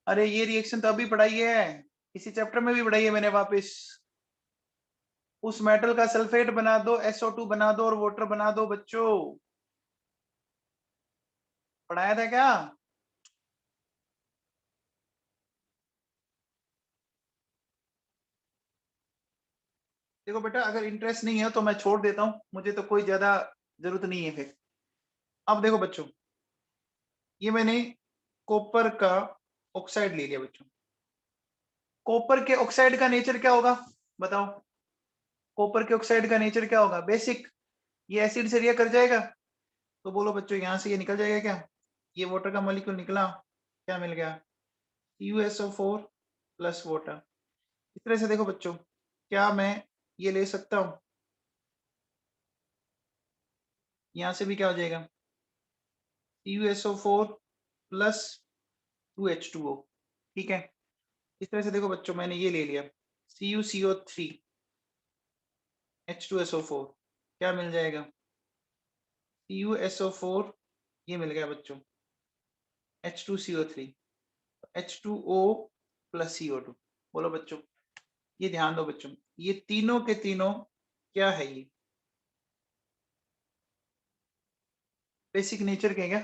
अरे ये रिएक्शन तो अभी पढ़ाई है, इसी चैप्टर में भी पढ़ाई है मैंने वापस। उस मेटल का सल्फेट बना दो, SO2 बना दो और वाटर बना दो बच्चों। पढ़ाया था क्या? देखो बेटा, अगर इंटरेस्ट नहीं है तो मैं छोड़ देता हूं, मुझे तो कोई ज्यादा जरूरत नहीं है फिर। अब देखो बच्चों, ये मैंने कॉपर का ऑक्साइड ले लिया बच्चों। कॉपर के ऑक्साइड का नेचर क्या होगा बताओ? कॉपर के ऑक्साइड का नेचर क्या होगा? बेसिक। ये एसिड से रिएक्ट कर जाएगा, तो बोलो बच्चों यहां से ये निकल जाएगा क्या? ये वाटर का मॉलिक्यूल निकला, क्या मिल गया? CuSO4 plus water. इस तरह से देखो बच्चों, क्या मैं ये ले सकता हूं? यहां से भी क्या हो जाएगा? CuSO4 plus 2H2O। ठीक है, इस तरह से देखो बच्चों, मैंने ये ले लिया CuCO3 H2SO4, क्या मिल जाएगा? CuSO4, ये मिल गया बच्चों H2CO3, H2O प्लस CO2। बोलो बच्चों, ये ध्यान दो बच्चों, ये तीनों के तीनों क्या है? ये बेसिक नेचर के क्या?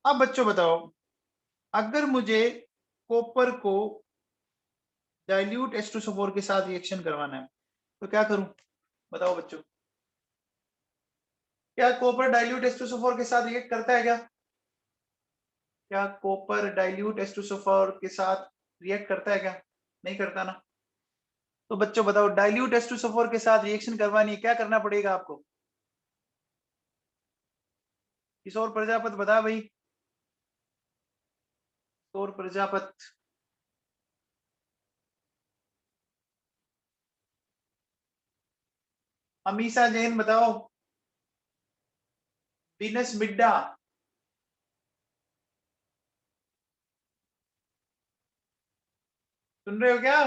अब बच्चों बताओ, अगर मुझे कॉपर को डाइल्यूट H2SO4 के साथ रिएक्शन करवाना है तो क्या करूं? बताओ बच्चों, क्या कॉपर डाइल्यूट H2SO4 के साथ रिएक्ट करता है क्या? क्या कॉपर डाइल्यूट H2SO4 के साथ रिएक्ट करता है क्या? नहीं करता ना। तो बच्चों बताओ, डाइल्यूट H2SO4 के साथ रिएक्शन करवानी है, क्या करना पड़ेगा आपको? किशोर प्रजापत बता भाई, किशोर प्रजापत। अमीषा जैन बताओ। विनस मिड्डा। सुन रहे हो क्या?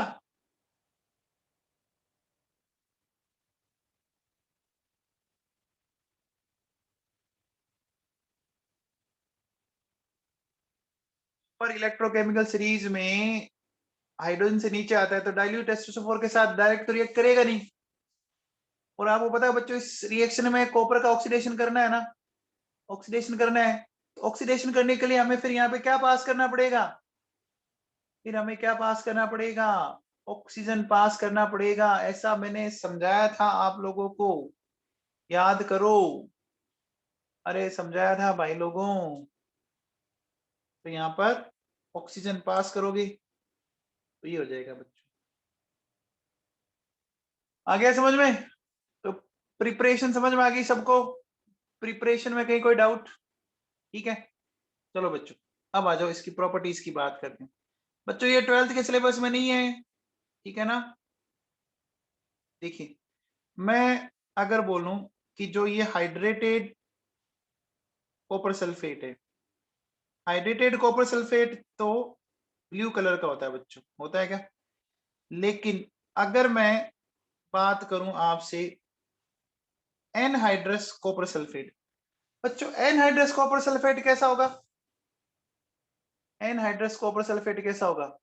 पर इलेक्ट्रोकेमिकल सीरीज में हाइड्रोजन से नीचे आता है तो डाइल्यूट H2SO4 के साथ डायरेक्ट तो रिएक्ट करेगा नहीं। और आपको पता है बच्चों, इस रिएक्शन में कॉपर का ऑक्सीडेशन करना है ना, ऑक्सीडेशन करना है। ऑक्सीडेशन करने के लिए हमें फिर यहाँ पे क्या पास करना पड़ेगा? फिर हमें क्या पास करना पड़ेगा? ऑक्सीजन पास करना पड़ेगा। ऐसा मैंने समझाया था आप लोगों को, याद करो। अरे समझाया था भाई लोगों। तो यहाँ पर ऑक्सीजन पास करोगे तो ये हो जाएगा बच्चों। आ गया समझ में? तो प्रिपरेशन समझ में आ गई सबको? प्रिपरेशन में कहीं कोई डाउट? ठीक है, चलो बच्चों, अब आ जाओ इसकी प्रॉपर्टीज की बात करते हैं। बच्चों ये 12th के सिलेबस में नहीं है, ठीक है ना। देखिए, मैं अगर बोलूं कि जो ये हाइड्रेटेड कॉपर सल्फेट है, हाइड्रेटेड कॉपर सल्फेट तो ब्लू कलर का होता है बच्चों, होता है क्या? लेकिन अगर मैं बात करूं आपसे एनहाइड्रस कॉपर सल्फेट, बच्चों एनहाइड्रस कॉपर सल्फेट कैसा होगा? एनहाइड्रस कॉपर सल्फेट कैसा होगा?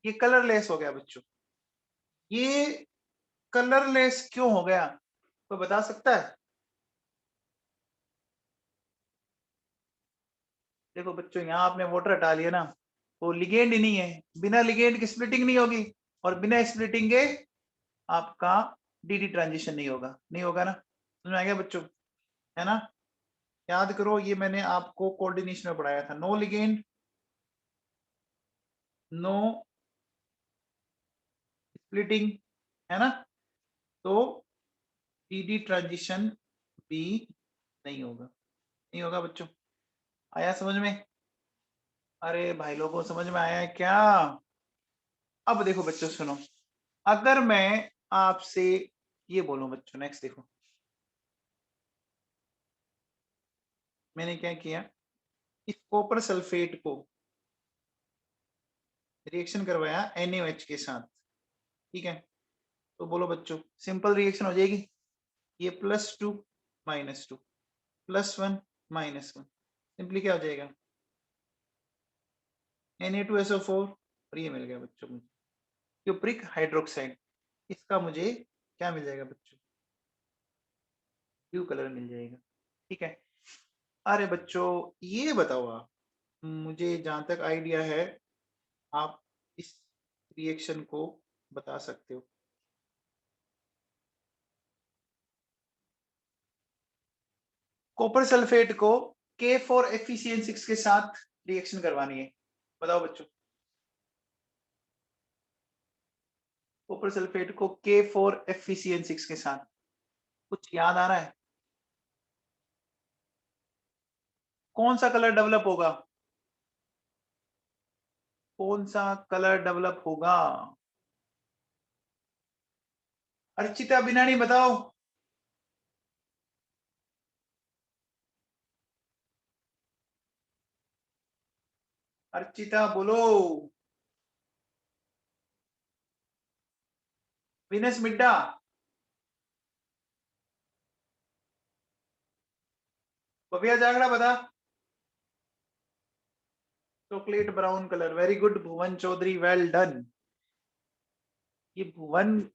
ये कलरलेस हो गया बच्चों। ये कलरलेस क्यों हो गया, कोई बता सकता है? देखो बच्चों, यहाँ आपने वाटर हटा लिया ना, वो लिगेंड ही नहीं है, बिना लिगेंड की स्प्लिटिंग नहीं होगी, और बिना स्प्लिटिंग के आपका डी ट्रांजिशन नहीं होगा ना। समझ में आ गया बच्चों? है ना? याद करो, ये मैंने आपको कोऑर्डिनेशन में पढ़ाया था, नो लिगेंड, नो स्प्लिटिंग, है ना? तो डी ट्रांजिशन भी नहीं होगा बच्चों। आया समझ में? अरे भाई लोगों, समझ में आया है क्या? अब देखो बच्चों सुनो, अगर मैं आपसे ये बोलूं बच्चों, नेक्स्ट देखो, मैंने क्या किया, इस कॉपर सल्फेट को रिएक्शन करवाया NaOH के साथ, ठीक है? तो बोलो बच्चों, सिंपल रिएक्शन हो जाएगी, ये +2 -2 +1 -1, सिंपली क्या हो जाएगा, Na2SO4, और ये मिल गया बच्चों मुझे क्यूप्रिक हाइड्रोक्साइड। इसका मुझे क्या मिल जाएगा बच्चों? ब्लू कलर मिल जाएगा, ठीक है? अरे बच्चों, ये बताओ आप, मुझे जहां तक आइडिया है, आप इस रिएक्शन को बता सकते हो। कॉपर सल्फेट को K4FeCN6 के साथ रिएक्शन करवानी है, बताओ बच्चों। कॉपर सल्फेट को K4FeCN6 के साथ, कुछ याद आ रहा है? कौन सा कलर डेवलप होगा? कौन सा कलर डेवलप होगा? अर्चिता बिनानी बताओ। अर्चिता बोलो। विनेश मिड्डा, भव्या जागड़ा बता। Chocolate brown colour, very good Bhuvan Chaudhary, well done. ये भुवन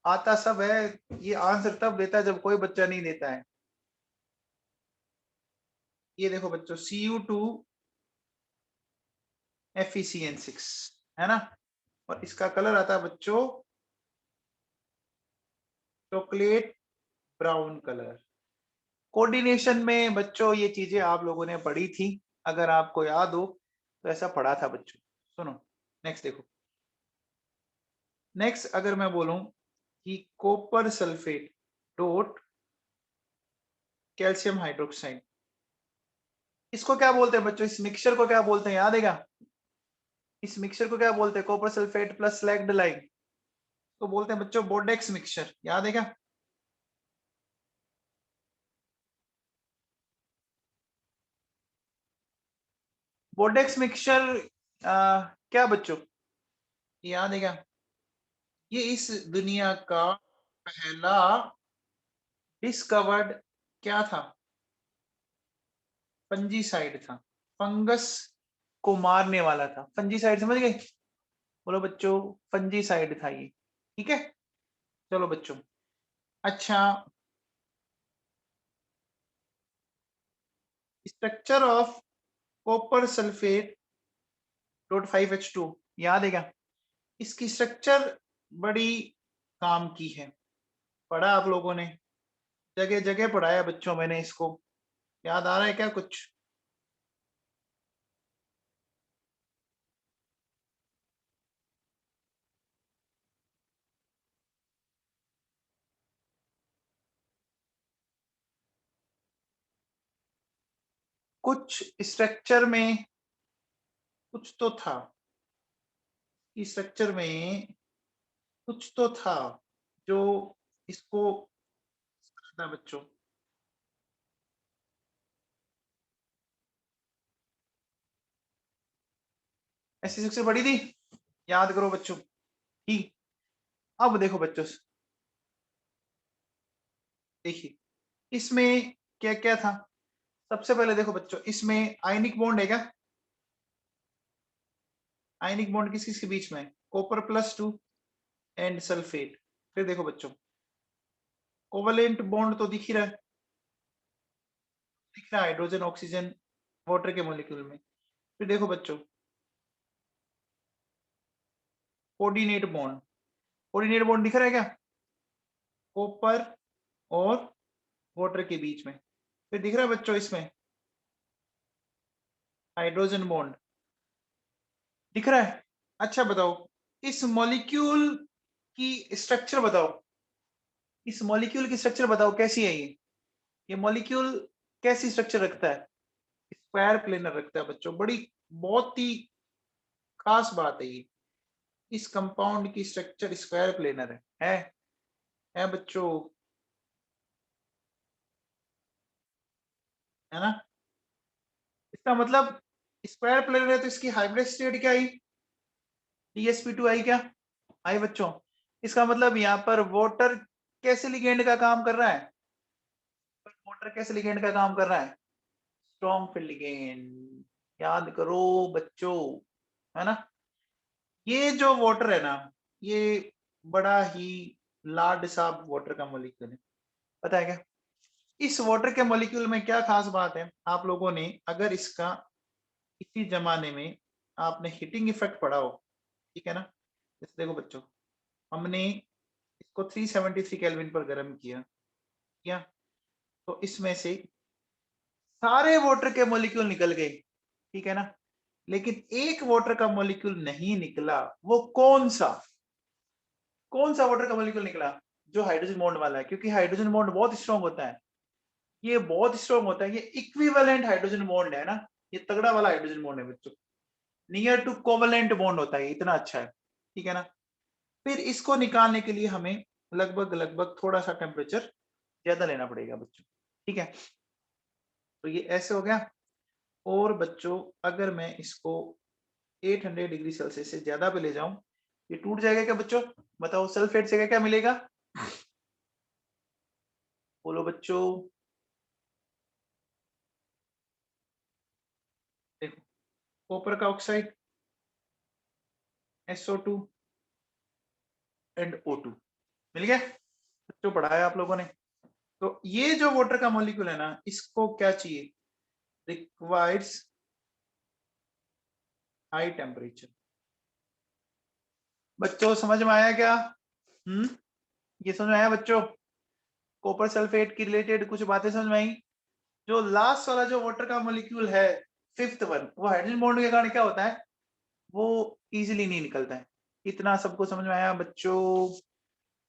आता सब है, ये आंसर तब देता है जब कोई बच्चा नहीं देता है। ये देखो बच्चों, Cu2FeCN6, है ना? और इसका कलर आता है बच्चों चॉकलेट ब्राउन कलर। कोऑर्डिनेशन में बच्चों ये चीजें आप लोगों ने पढ़ी थी, अगर आपको याद हो तो ऐसा पढ़ा था बच्चों। सुनो, नेक्स्ट देखो, नेक्स्ट अगर मैं बोलूं कि copper sulphate dot calcium hydroxide, इसको क्या बोलते हैं बच्चों? इस मिक्सचर को क्या बोलते हैं, याद है क्या? इस मिक्सचर को क्या बोलते हैं? Copper sulphate plus slagged lime, तो बोलते हैं बच्चों बोर्डेक्स मिक्सचर, याद है क्या? बोर्डेक्स मिक्सचर क्या बच्चों, याद है क्या? ये इस दुनिया का पहला डिस्कवर्ड क्या था? फंजीसाइड था, फंगस को मारने वाला था। फंजीसाइड समझ गए? बोलो बच्चों, फंजीसाइड था ये, ठीक है? चलो बच्चों, अच्छा, structure of copper sulphate dot 5H2, याद है क्या? इसकी स्ट्रक्चर बड़ी काम की है, पढ़ा आप लोगों ने, जगह जगह पढ़ाया बच्चों मैंने इसको, याद आ रहा है क्या कुछ? कुछ स्ट्रक्चर में कुछ तो था, इस स्ट्रक्चर में कुछ तो था जो इसको था बच्चों। ऐसी स्ट्रक्चर पढ़ी थी, याद करो बच्चों, ठीक? अब देखो बच्चों, देखिए इसमें क्या क्या था। सबसे पहले देखो बच्चों, इसमें आयनिक बॉन्ड है क्या? आयनिक बॉन्ड किस किस के बीच में, कॉपर +2 एंड सल्फेट। फिर देखो बच्चों, कोवलेंट बॉन्ड तो दिख ही रहा है, दिख रहा है हाइड्रोजन ऑक्सीजन वाटर के मॉलिक्यूल में। फिर देखो बच्चों, कोऑर्डिनेट बॉन्ड, कोऑर्डिनेट बॉन्ड दिख रहा है क्या, कॉपर और वाटर के बीच में। फिर दिख रहा है बच्चों इसमें हाइड्रोजन बॉन्ड दिख रहा है। अच्छा बताओ, इस मॉलिक्यूल की स्ट्रक्चर बताओ, इस मॉलिक्यूल की स्ट्रक्चर बताओ कैसी है ये मॉलिक्यूल कैसी स्ट्रक्चर रखता है, स्क्वायर प्लेनर रखता है बच्चों। बड़ी बहुत ही खास बात है ये, इस कंपाउंड की स्ट्रक्चर स्क्वायर प्लेनर है बच्चों, है ना। इसका मतलब स्क्वायर प्लेनर है तो इसकी हाइब्रिड स्टेट क्या आई, DsP2 आई क्या, आई बच्चों। इसका मतलब यहाँ पर वाटर कैसे लिगेंड का काम कर रहा है, वाटर कैसे लिगेंड का काम कर रहा है, स्ट्रॉन्ग फील्ड लिगेंड। याद करो बच्चों, है ना। ये जो वाटर है ना, ये बड़ा ही लार्ज सा वाटर का मॉलिक्यूल है, पता है क्या। इस वाटर के मॉलिक्यूल में क्या खास बात है, आप लोगों ने अगर इसका इसी जमाने में आपने हीटिंग इफेक्ट पढ़ा हो, ठीक है ना। जैसे देखो बच्चों, हमने इसको 373 केल्विन पर गर्म किया, तो इसमें से सारे वाटर के मॉलिक्यूल निकल गए, ठीक है ना। लेकिन एक वाटर का मॉलिक्यूल नहीं निकला, वो कौन सा वाटर का मॉलिक्यूल निकला, जो हाइड्रोजन बॉन्ड वाला है, क्योंकि हाइड्रोजन बॉन्ड बहुत स्ट्रॉन्ग होता है, ये बहुत स्ट्रॉन्ग होता है, ये इक्विवेलेंट हाइड्रोजन बॉन्ड है ना, ये तगड़ा वाला हाइड्रोजन बॉन्ड है बच्चों, नियर टू कोवेलेंट बॉन्ड होता है, इतना अच्छा है, ठीक है ना। फिर इसको निकालने के लिए हमें लगभग लगभग थोड़ा सा टेम्परेचर ज्यादा लेना पड़ेगा बच्चों, ठीक है। तो ये ऐसे हो गया। और बच्चों अगर मैं इसको 800 डिग्री सेल्सियस से ज्यादा पे ले जाऊं, ये टूट जाएगा क्या बच्चों, बताओ सल्फेट से क्या मिलेगा, बोलो बच्चों। देखो, कॉपर का ऑक्साइड SO2 एंड O2 मिल गया बच्चों, पढ़ाया आप लोगों ने। तो ये जो वाटर का मॉलिक्यूल है ना, इसको क्या चाहिए, रिक्वायर्स हाई टेम्परेचर। बच्चों समझ में आया क्या, ये समझ में आया बच्चों, कॉपर सल्फेट की रिलेटेड कुछ बातें समझ में आई। जो लास्ट वाला जो वाटर का मॉलिक्यूल है, फिफ्थ वन, वो हाइड्रोजन बॉन्ड के कारण क्या होता है, वो इजीली नहीं निकलता है। इतना सबको समझ में आया बच्चों,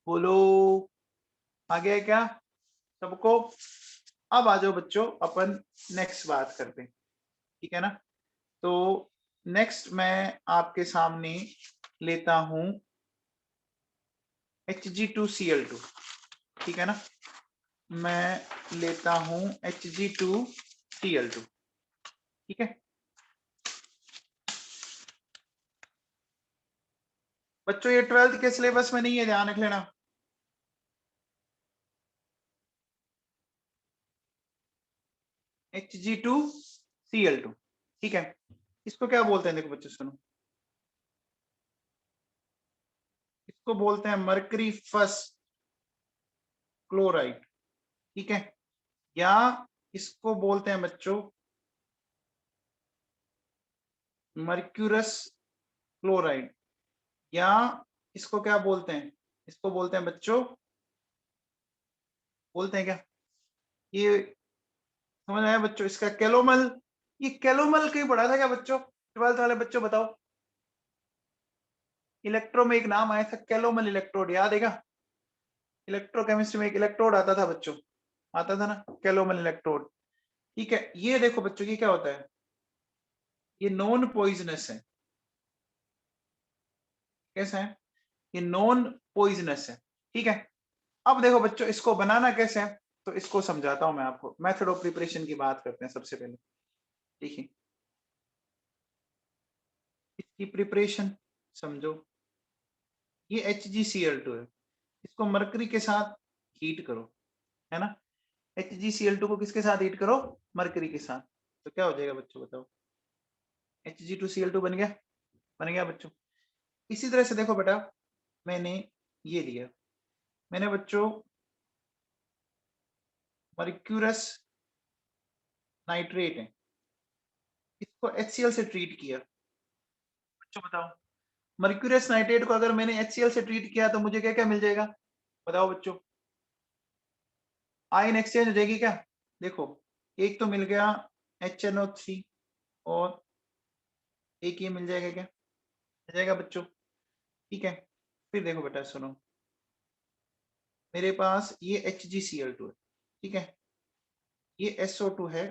बोलो आ गया है क्या सबको। अब आ जाओ बच्चों, अपन नेक्स्ट बात करते हैं, ठीक है ना। तो नेक्स्ट मैं आपके सामने लेता हूं Hg2Cl2, ठीक है ना। मैं लेता हूं Hg2Cl2, ठीक है। बच्चों ये 12th के सिलेबस में नहीं है, ध्यान रख लेना। Hg2Cl2, ठीक है। इसको क्या बोलते हैं, देखो बच्चों सुनो, इसको बोलते हैं मरकरी फर्स्ट क्लोराइड, ठीक है। या इसको बोलते हैं बच्चों मर्क्यूरस क्लोराइड, या इसको क्या बोलते हैं, इसको बोलते हैं बच्चों, बोलते हैं क्या, ये समझ आया बच्चों, इसका कैलोमल, ये कैलोमल कहीं पढ़ा था क्या बच्चों, 12th वाले बच्चों बताओ। इलेक्ट्रो में एक नाम आया था कैलोमल इलेक्ट्रोड, याद है क्या, इलेक्ट्रोकेमिस्ट्री में एक इलेक्ट्रोड आता था बच्चों, आता था ना, कैलोमल इलेक्ट्रोड, ठीक है। ये देखो बच्चों, ये क्या होता है, ये नॉन पॉइजनस है, कैसा है, ये नॉन पॉइजनस है, ठीक है। अब देखो बच्चों, इसको बनाना कैसे है, तो इसको समझाता हूं मैं आपको, मेथड ऑफ प्रिपरेशन की बात करते हैं सबसे पहले, देखिए इसकी प्रिपरेशन समझो। ये HgCl2 है, इसको मरकरी के साथ हीट करो, है ना। HgCl2 को किसके साथ हीट करो, मरकरी के साथ, तो क्या हो जाएगा बच्चों बताओ, Hg2Cl2 बन गया। बन गया बच्चों। इसी तरह से देखो बेटा, मैंने ये लिया, मैंने बच्चों मर्क्यूरस नाइट्रेट है, इसको HCl से ट्रीट किया। बच्चों बताओ, मर्क्यूरस नाइट्रेट को अगर मैंने HCl से ट्रीट किया तो मुझे क्या क्या मिल जाएगा, बताओ बच्चों। आयन एक्सचेंज हो जाएगी क्या? देखो, एक तो मिल गया HNO3 और एक ये मिल जाएगा, क्या मिल जाएगा बच्चों? ठीक है, फिर देखो बेटा सुनो, मेरे पास ये HgCl2 है, ठीक है, ये SO2 है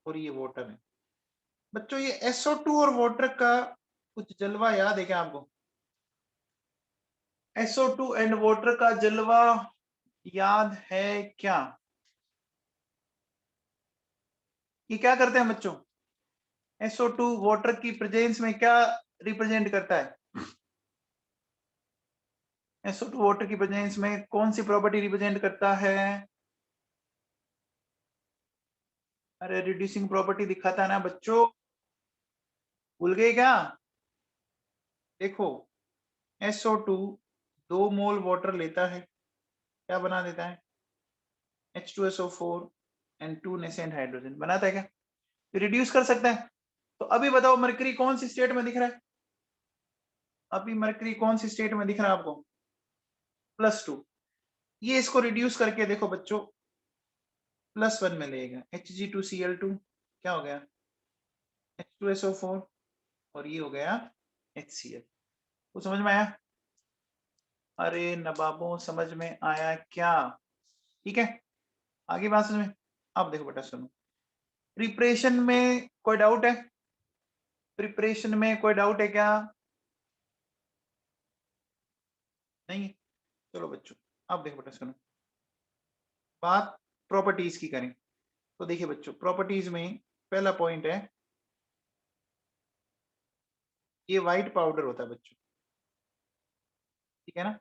और ये वाटर है। बच्चों ये SO2 और वाटर का कुछ जलवा याद है क्या आपको? SO2 एंड वाटर का जलवा याद है क्या? ये क्या करते हैं बच्चों? SO2 वाटर की प्रेजेंस में क्या रिप्रेजेंट करता है? SO2 वाटर की प्रेजेंस में कौन सी प्रॉपर्टी रिप्रेजेंट करता है? अरे रिड्यूसिंग प्रॉपर्टी दिखाता है ना बच्चों, भूल गए क्या? देखो, SO2 2 मोल वाटर लेता है, क्या बना देता है? H2SO4 एंड 2 नेसेंट हाइड्रोजन बनाता है क्या? रिड्यूस कर सकता है। तो अभी बताओ मरकरी कौन सी स्टेट में दिख रहा है? अभी मरकरी कौन सी स्टेट में दिख रहा है आपको? +2। ये इसको रिड्यूस करके देखो बच्चों, +1 में लेगा, Hg2Cl2 क्या हो गया? H2SO4 और ये हो गया HCl। तो समझ में आया? अरे नवाबों समझ में आया क्या? ठीक है, आगे बात समझ में। अब देखो बेटा सुनो, प्रिपरेशन में कोई डाउट है? प्रिपरेशन में कोई डाउट है क्या? नहीं है? चलो बच्चों, अब देखो बेटा सुनो, बात प्रॉपर्टीज की करें तो देखिए बच्चों, प्रॉपर्टीज में पहला पॉइंट है, ये व्हाइट पाउडर होता है बच्चों, ठीक है ना,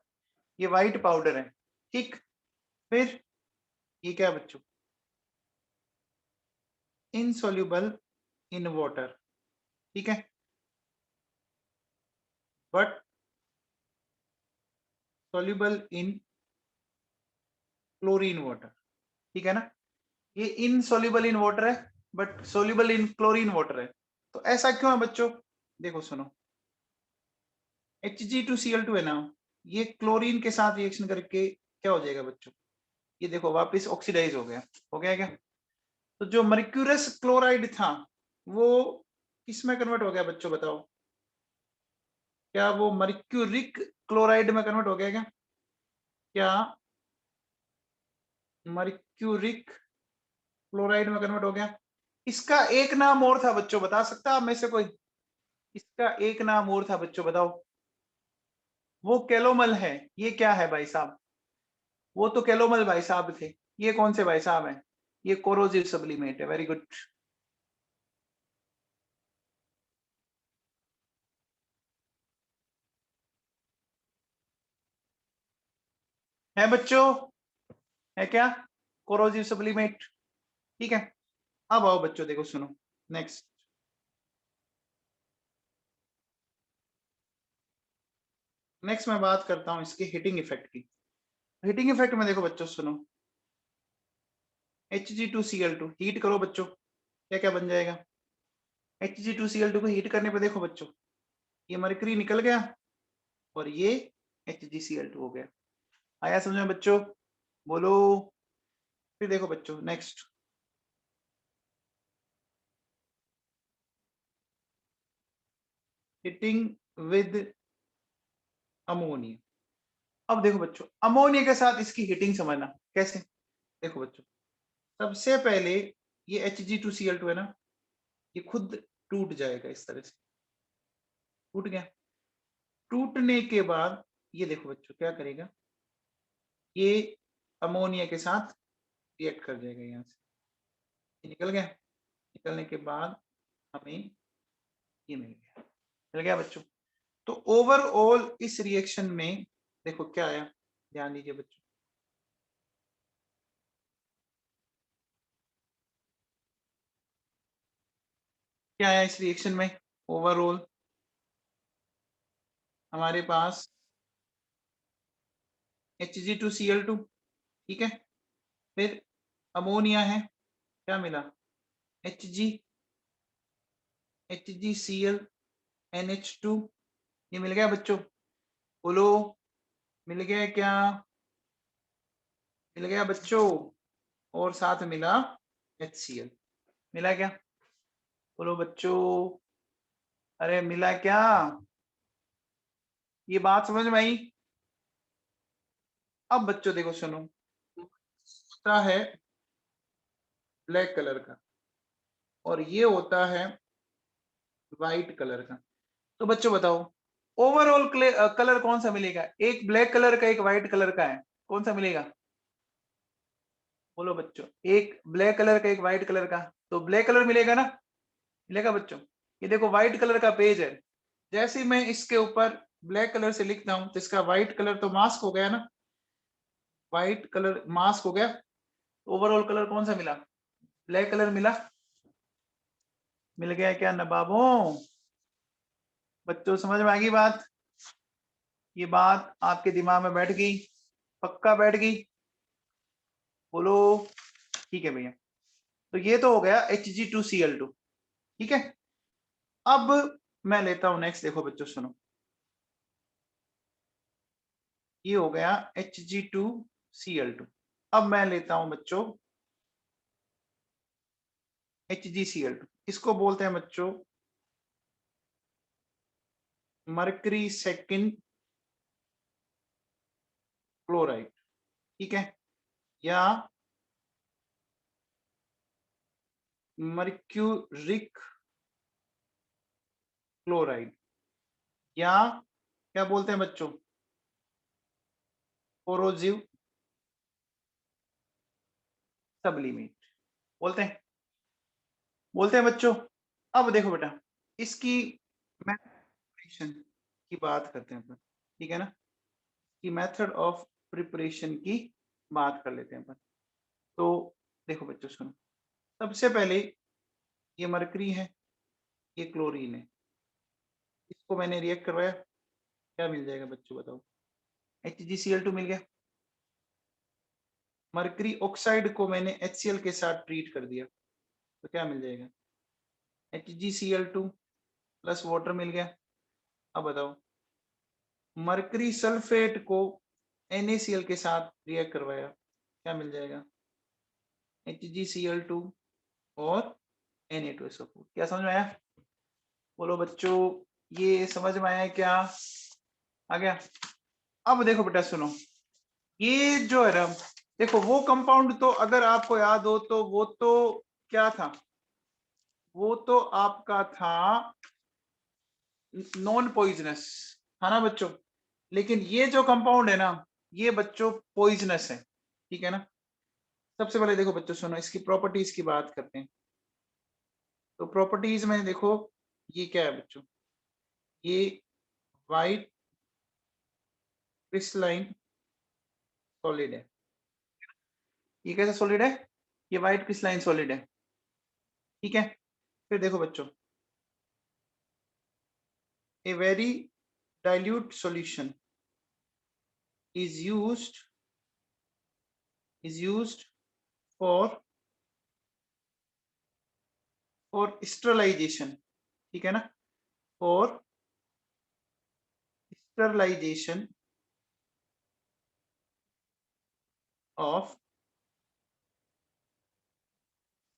ये व्हाइट पाउडर है, ठीक। फिर ये क्या बच्चों? इनसॉल्युबल इन वाटर, ठीक है, but soluble in chlorine water, ठीक है ना। ये इनसॉल्युबल इन वाटर है but soluble in chlorine water है। तो ऐसा क्यों है बच्चों? देखो सुनो, Hg2Cl2 है ना, ये क्लोरीन के साथ रिएक्शन करके क्या हो जाएगा बच्चों? ये देखो वापस ऑक्सीडाइज हो गया, हो गया क्या? तो जो मर्क्यूरस क्लोराइड था वो किस में कन्वर्ट हो गया बच्चों, बताओ? क्या वो मर्क्यूरिक क्लोराइड में कन्वर्ट हो गया क्या? क्या मर्क्यूरिक क्लोराइड में कन्वर्ट हो गया? इसका एक नाम और था बच्चों, बता सकता आप में से कोई? इसका एक नाम और था बच्चों, बताओ। वो कैलोमल है, ये क्या है भाई साहब? वो तो कैलोमल भाई साहब थे, ये कौन से भाई साहब हैं? ये कोरोजिव सब्लिमेट है, वेरी गुड। है बच्चों, है क्या? कोरोजिव सब्लिमेट, ठीक है। अब आओ बच्चों, देखो सुनो, नेक्स्ट नेक्स्ट मैं बात करता हूं इसके हीटिंग इफेक्ट की। हीटिंग इफेक्ट में देखो बच्चों सुनो, Hg2Cl2 हीट करो बच्चों, क्या क्या बन जाएगा? Hg2Cl2 को हीट करने पे देखो बच्चों, ये मरकरी निकल गया और ये HgCl2 हो गया। आया समझ में बच्चों? बोलो। फिर देखो बच्चों नेक्स्ट, हीटिंग विद अमोनिया। अब देखो बच्चों, अमोनिया के साथ इसकी हीटिंग समझना कैसे। देखो बच्चों, सबसे पहले ये Hg2Cl2 है ना, ये खुद टूट जाएगा इस तरह से, टूट गया। टूटने के बाद ये देखो बच्चों क्या करेगा, ये अमोनिया के साथ रिएक्ट कर जाएगा, यहाँ से ये निकल गया। निकलने के बाद हमें ये मिल गया बच्चों। तो ओवरऑल इस रिएक्शन में देखो क्या आया, ध्यान दीजिए बच्चों, क्या आया इस रिएक्शन में ओवरऑल? हमारे पास Hg2Cl2, ठीक है। फिर अमोनिया है, क्या मिला, HgCl NH2, ये मिल गया बच्चों, बोलो मिल गया क्या, मिल गया बच्चों। और साथ मिला HCl, मिला क्या, बोलो बच्चों, अरे मिला क्या, ये बात समझ में आई। अब बच्चों देखो सुनो, होता है ब्लैक कलर का और ये होता है व्हाइट कलर का। तो बच्चों बताओ ओवरऑल कलर कौन सा मिलेगा, एक ब्लैक कलर का एक व्हाइट कलर का है, कौन सा मिलेगा, बोलो बच्चों, एक ब्लैक कलर का एक व्हाइट कलर का, तो ब्लैक कलर मिलेगा ना, मिलेगा बच्चों। ये देखो व्हाइट कलर का पेज है, जैसे ही मैं इसके ऊपर ब्लैक कलर से लिखता हूं तो इसका व्हाइट कलर तो मास्क हो गया ना, व्हाइट कलर मास्क हो गया। ओवरऑल कलर कौन सा मिला, ब्लैक कलर मिला, मिल गया क्या नवाबों, बच्चों समझ में आ गई बात, ये बात आपके दिमाग में बैठ गई, पक्का बैठ गई, बोलो, ठीक है भैया। तो ये तो हो गया Hg2Cl2, ठीक है। अब मैं लेता हूं नेक्स्ट, देखो बच्चों सुनो, ये हो गया Hg2Cl2। अब मैं लेता हूं बच्चों HgCl2, इसको बोलते हैं बच्चों मरकरी सेकंड क्लोराइड, ठीक है, या मर्क्यूरिक क्लोराइड, या क्या बोलते हैं बच्चों, कोरोजिव सब्लिमेट, बोलते हैं, बोलते हैं बच्चों। अब देखो बेटा, इसकी मेथड की बात करते हैं अपन, ठीक है ना, कि मेथड ऑफ प्रिपरेशन की बात कर लेते हैं अपन। तो देखो बच्चों सुनो, सबसे पहले ये मरकरी है, ये क्लोरीन है, इसको मैंने रिएक्ट करवाया, क्या मिल जाएगा बच्चों बताओ, HgCl2 मिल गया। मरकरी ऑक्साइड को मैंने HCl के साथ ट्रीट कर दिया, तो क्या मिल जाएगा, HgCl2 प्लस वाटर मिल गया। अब बताओ मरकरी सल्फेट को NaCl के साथ रिएक्ट करवाया, क्या मिल जाएगा, HgCl2 और Na2SO4। क्या समझ में आया, बोलो बच्चों, ये समझ में आया क्या, आ गया। अब देखो बेटा सुनो, ये जो है ना, देखो वो कंपाउंड तो अगर आपको याद हो तो वो तो क्या था, वो तो आपका था नॉन पॉइजनस, है ना बच्चों। लेकिन ये जो कंपाउंड है ना, ये बच्चों पॉइजनस है, ठीक है ना। सबसे पहले देखो बच्चों सुनो, इसकी प्रॉपर्टीज की बात करते हैं। तो प्रॉपर्टीज में देखो, ये क्या है बच्चों, ये वाइट क्रिस्टलाइन सॉलिड है, ये कैसा सॉलिड है, ये वाइट क्रिस्टलाइन सॉलिड है, ठीक है। फिर देखो बच्चों, a very dilute solution is used for sterilization, ठीक है ना, for sterilization of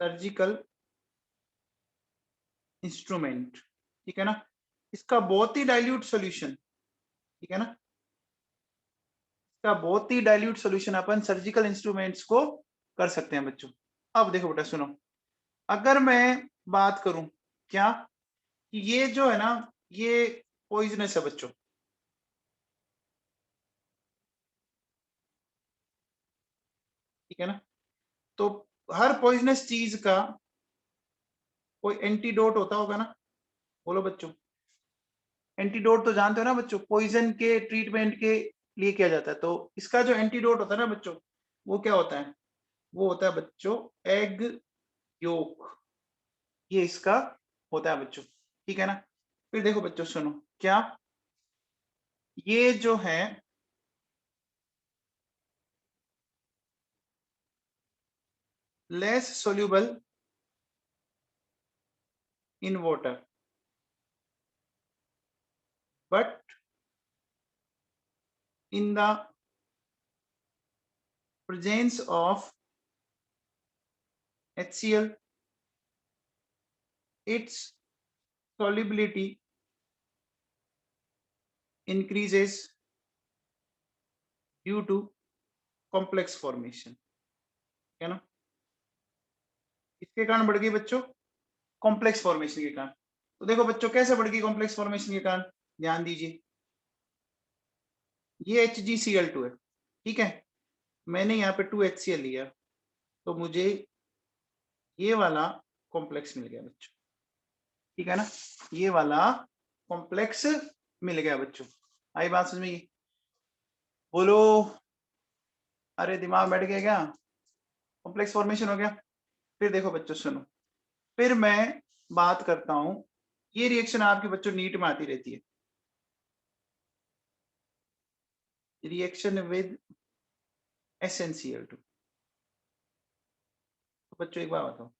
surgical instrument, ठीक है ना। इसका बहुत ही डाइल्यूट सॉल्यूशन, ठीक है ना, इसका बहुत ही डाइल्यूट सॉल्यूशन अपन सर्जिकल इंस्ट्रूमेंट्स को कर सकते हैं बच्चों। अब देखो बेटा सुनो, अगर मैं बात करूं क्या, कि ये जो है ना, ये पॉइजनस है बच्चों, ठीक है ना। तो हर पॉइजनस चीज का कोई एंटीडोट होता होगा ना, बोलो बच्चों, एंटीडोट तो जानते हो ना बच्चों, पॉइजन के ट्रीटमेंट के लिए किया जाता है। तो इसका जो एंटीडोट होता है ना बच्चों, वो क्या होता है, वो होता है बच्चों एग योक, ये इसका होता है बच्चों, ठीक है ना। फिर देखो बच्चों सुनो क्या, ये जो है less soluble in water but in the presence of HCl, its solubility increases due to complex formation, है ना। इसके कारण बढ़ गई बच्चों कॉम्प्लेक्स फॉर्मेशन के कारण। तो देखो बच्चों कैसे बढ़ गई कॉम्प्लेक्स फॉर्मेशन के कारण, ध्यान दीजिए। ये HgCl2 है, ठीक है। मैंने यहाँ पे 2HCl लिया, तो मुझे ये वाला कॉम्प्लेक्स मिल गया बच्चों, ठीक है ना। ये वाला कॉम्प्लेक्स मिल गया बच्चों। आई बात समझ में? बोलो, अरे दिमाग बैठ गया क्या? कॉम्प्लेक्स फॉर्मेशन हो गया। फिर देखो बच्चों सुनो, फिर मैं बात करता हूं, ये रिएक्शन आपके बच्चों नीट में आती रहती है, रिएक्शन विद SnCl2। तो बच्चों एक बात बताओ,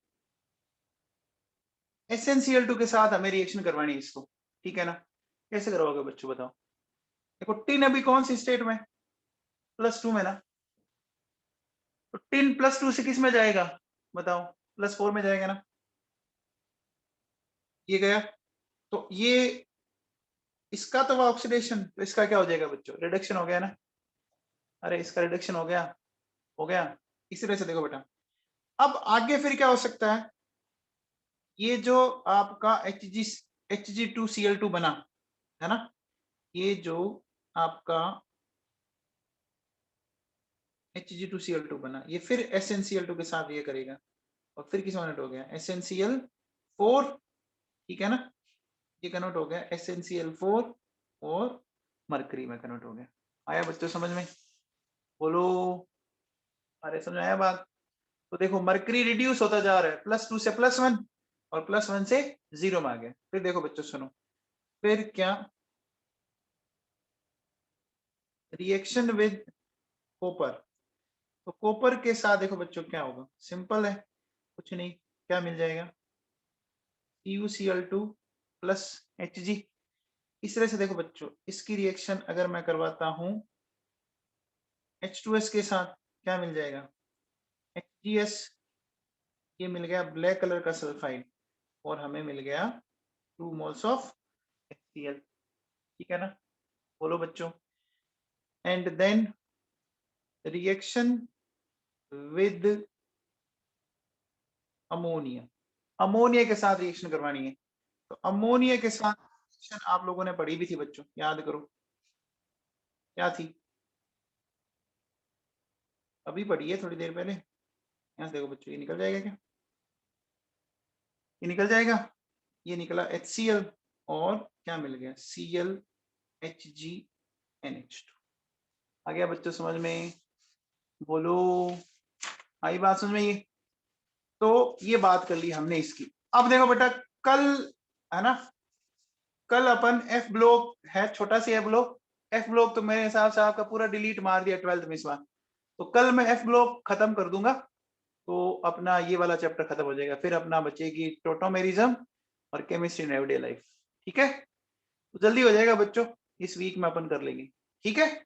SnCl2 के साथ हमें रिएक्शन करवानी है इसको, ठीक है ना। कैसे करवाओगे बच्चों बताओ? देखो टिन अभी कौन सी स्टेट में? +2 में ना। तो टिन +2 से किस में जाएगा बताओ? +4 में जाएगा ना। ये गया, तो ये इसका तो ऑक्सीडेशन, तो इसका क्या हो जाएगा बच्चों? रिडक्शन हो गया ना। अरे इसका रिडक्शन हो गया, हो गया। इसी तरह से देखो बेटा, अब आगे फिर क्या हो सकता है? ये जो आपका Hg2Cl2 बना है ना, ये जो आपका Hg2Cl2 बना, ये फिर SnCl2 के साथ ये करेगा, और फिर किस में कन्वर्ट हो गया? SnCl4, ठीक है ना। ये कन्वर्ट हो गया SnCl4 और मरकरी में कन्वर्ट हो गया। आया बच्चों समझ में? बोलो, अरे समझ आया बात? तो देखो मरकरी रिड्यूस होता जा रहा है, +2 से +1 और +1 से 0 में आ गया। फिर देखो बच्चों सुनो, फिर क्या? Reaction with copper. तो कॉपर के साथ देखो बच्चों क्या होगा? सिंपल है, कुछ नहीं, क्या मिल जाएगा? CuCl2 plus Hg। इस तरह से देखो बच्चों, इसकी रिएक्शन अगर मैं करवाता हूं H2S के साथ, क्या मिल जाएगा? HgS। ये मिल गया ब्लैक कलर का सल्फाइड, और हमें मिल गया 2 मोल्स ऑफ HCl, ठीक है ना। बोलो बच्चों, and then reaction with ammonia. Ammonia के साथ रिएक्शन करवानी है, तो अमोनिया के साथ रिएक्शन आप लोगों ने पढ़ी भी थी बच्चों, याद करो क्या थी? अभी पढ़ी है थोड़ी देर पहले। यहाँ से देखो बच्चों, ये निकल जाएगा क्या? ये निकल जाएगा। ये निकला HCl, और क्या मिल गया? ClHgNH2। आ गया बच्चों समझ में? बोलो, आई बात समझ में? ये तो ये बात कर ली हमने इसकी। अब देखो बेटा, कल है ना, कल अपन F ब्लॉक है, छोटा सी F ब्लॉक। F ब्लॉक तो मेरे हिसाब से आपका पूरा डिलीट मार दिया 12th में इस बार। तो कल मैं F ब्लॉक खत्म कर दूंगा, तो अपना ये वाला चैप्टर खत्म हो जाएगा। फिर अपना बचेगी टोटोमेरिज्म और केमिस्ट्री इन एवरीडे लाइफ, ठीक है। तो जल्दी हो जाएगा बच्चों, इस वीक में अपन कर लेंगे, ठीक है।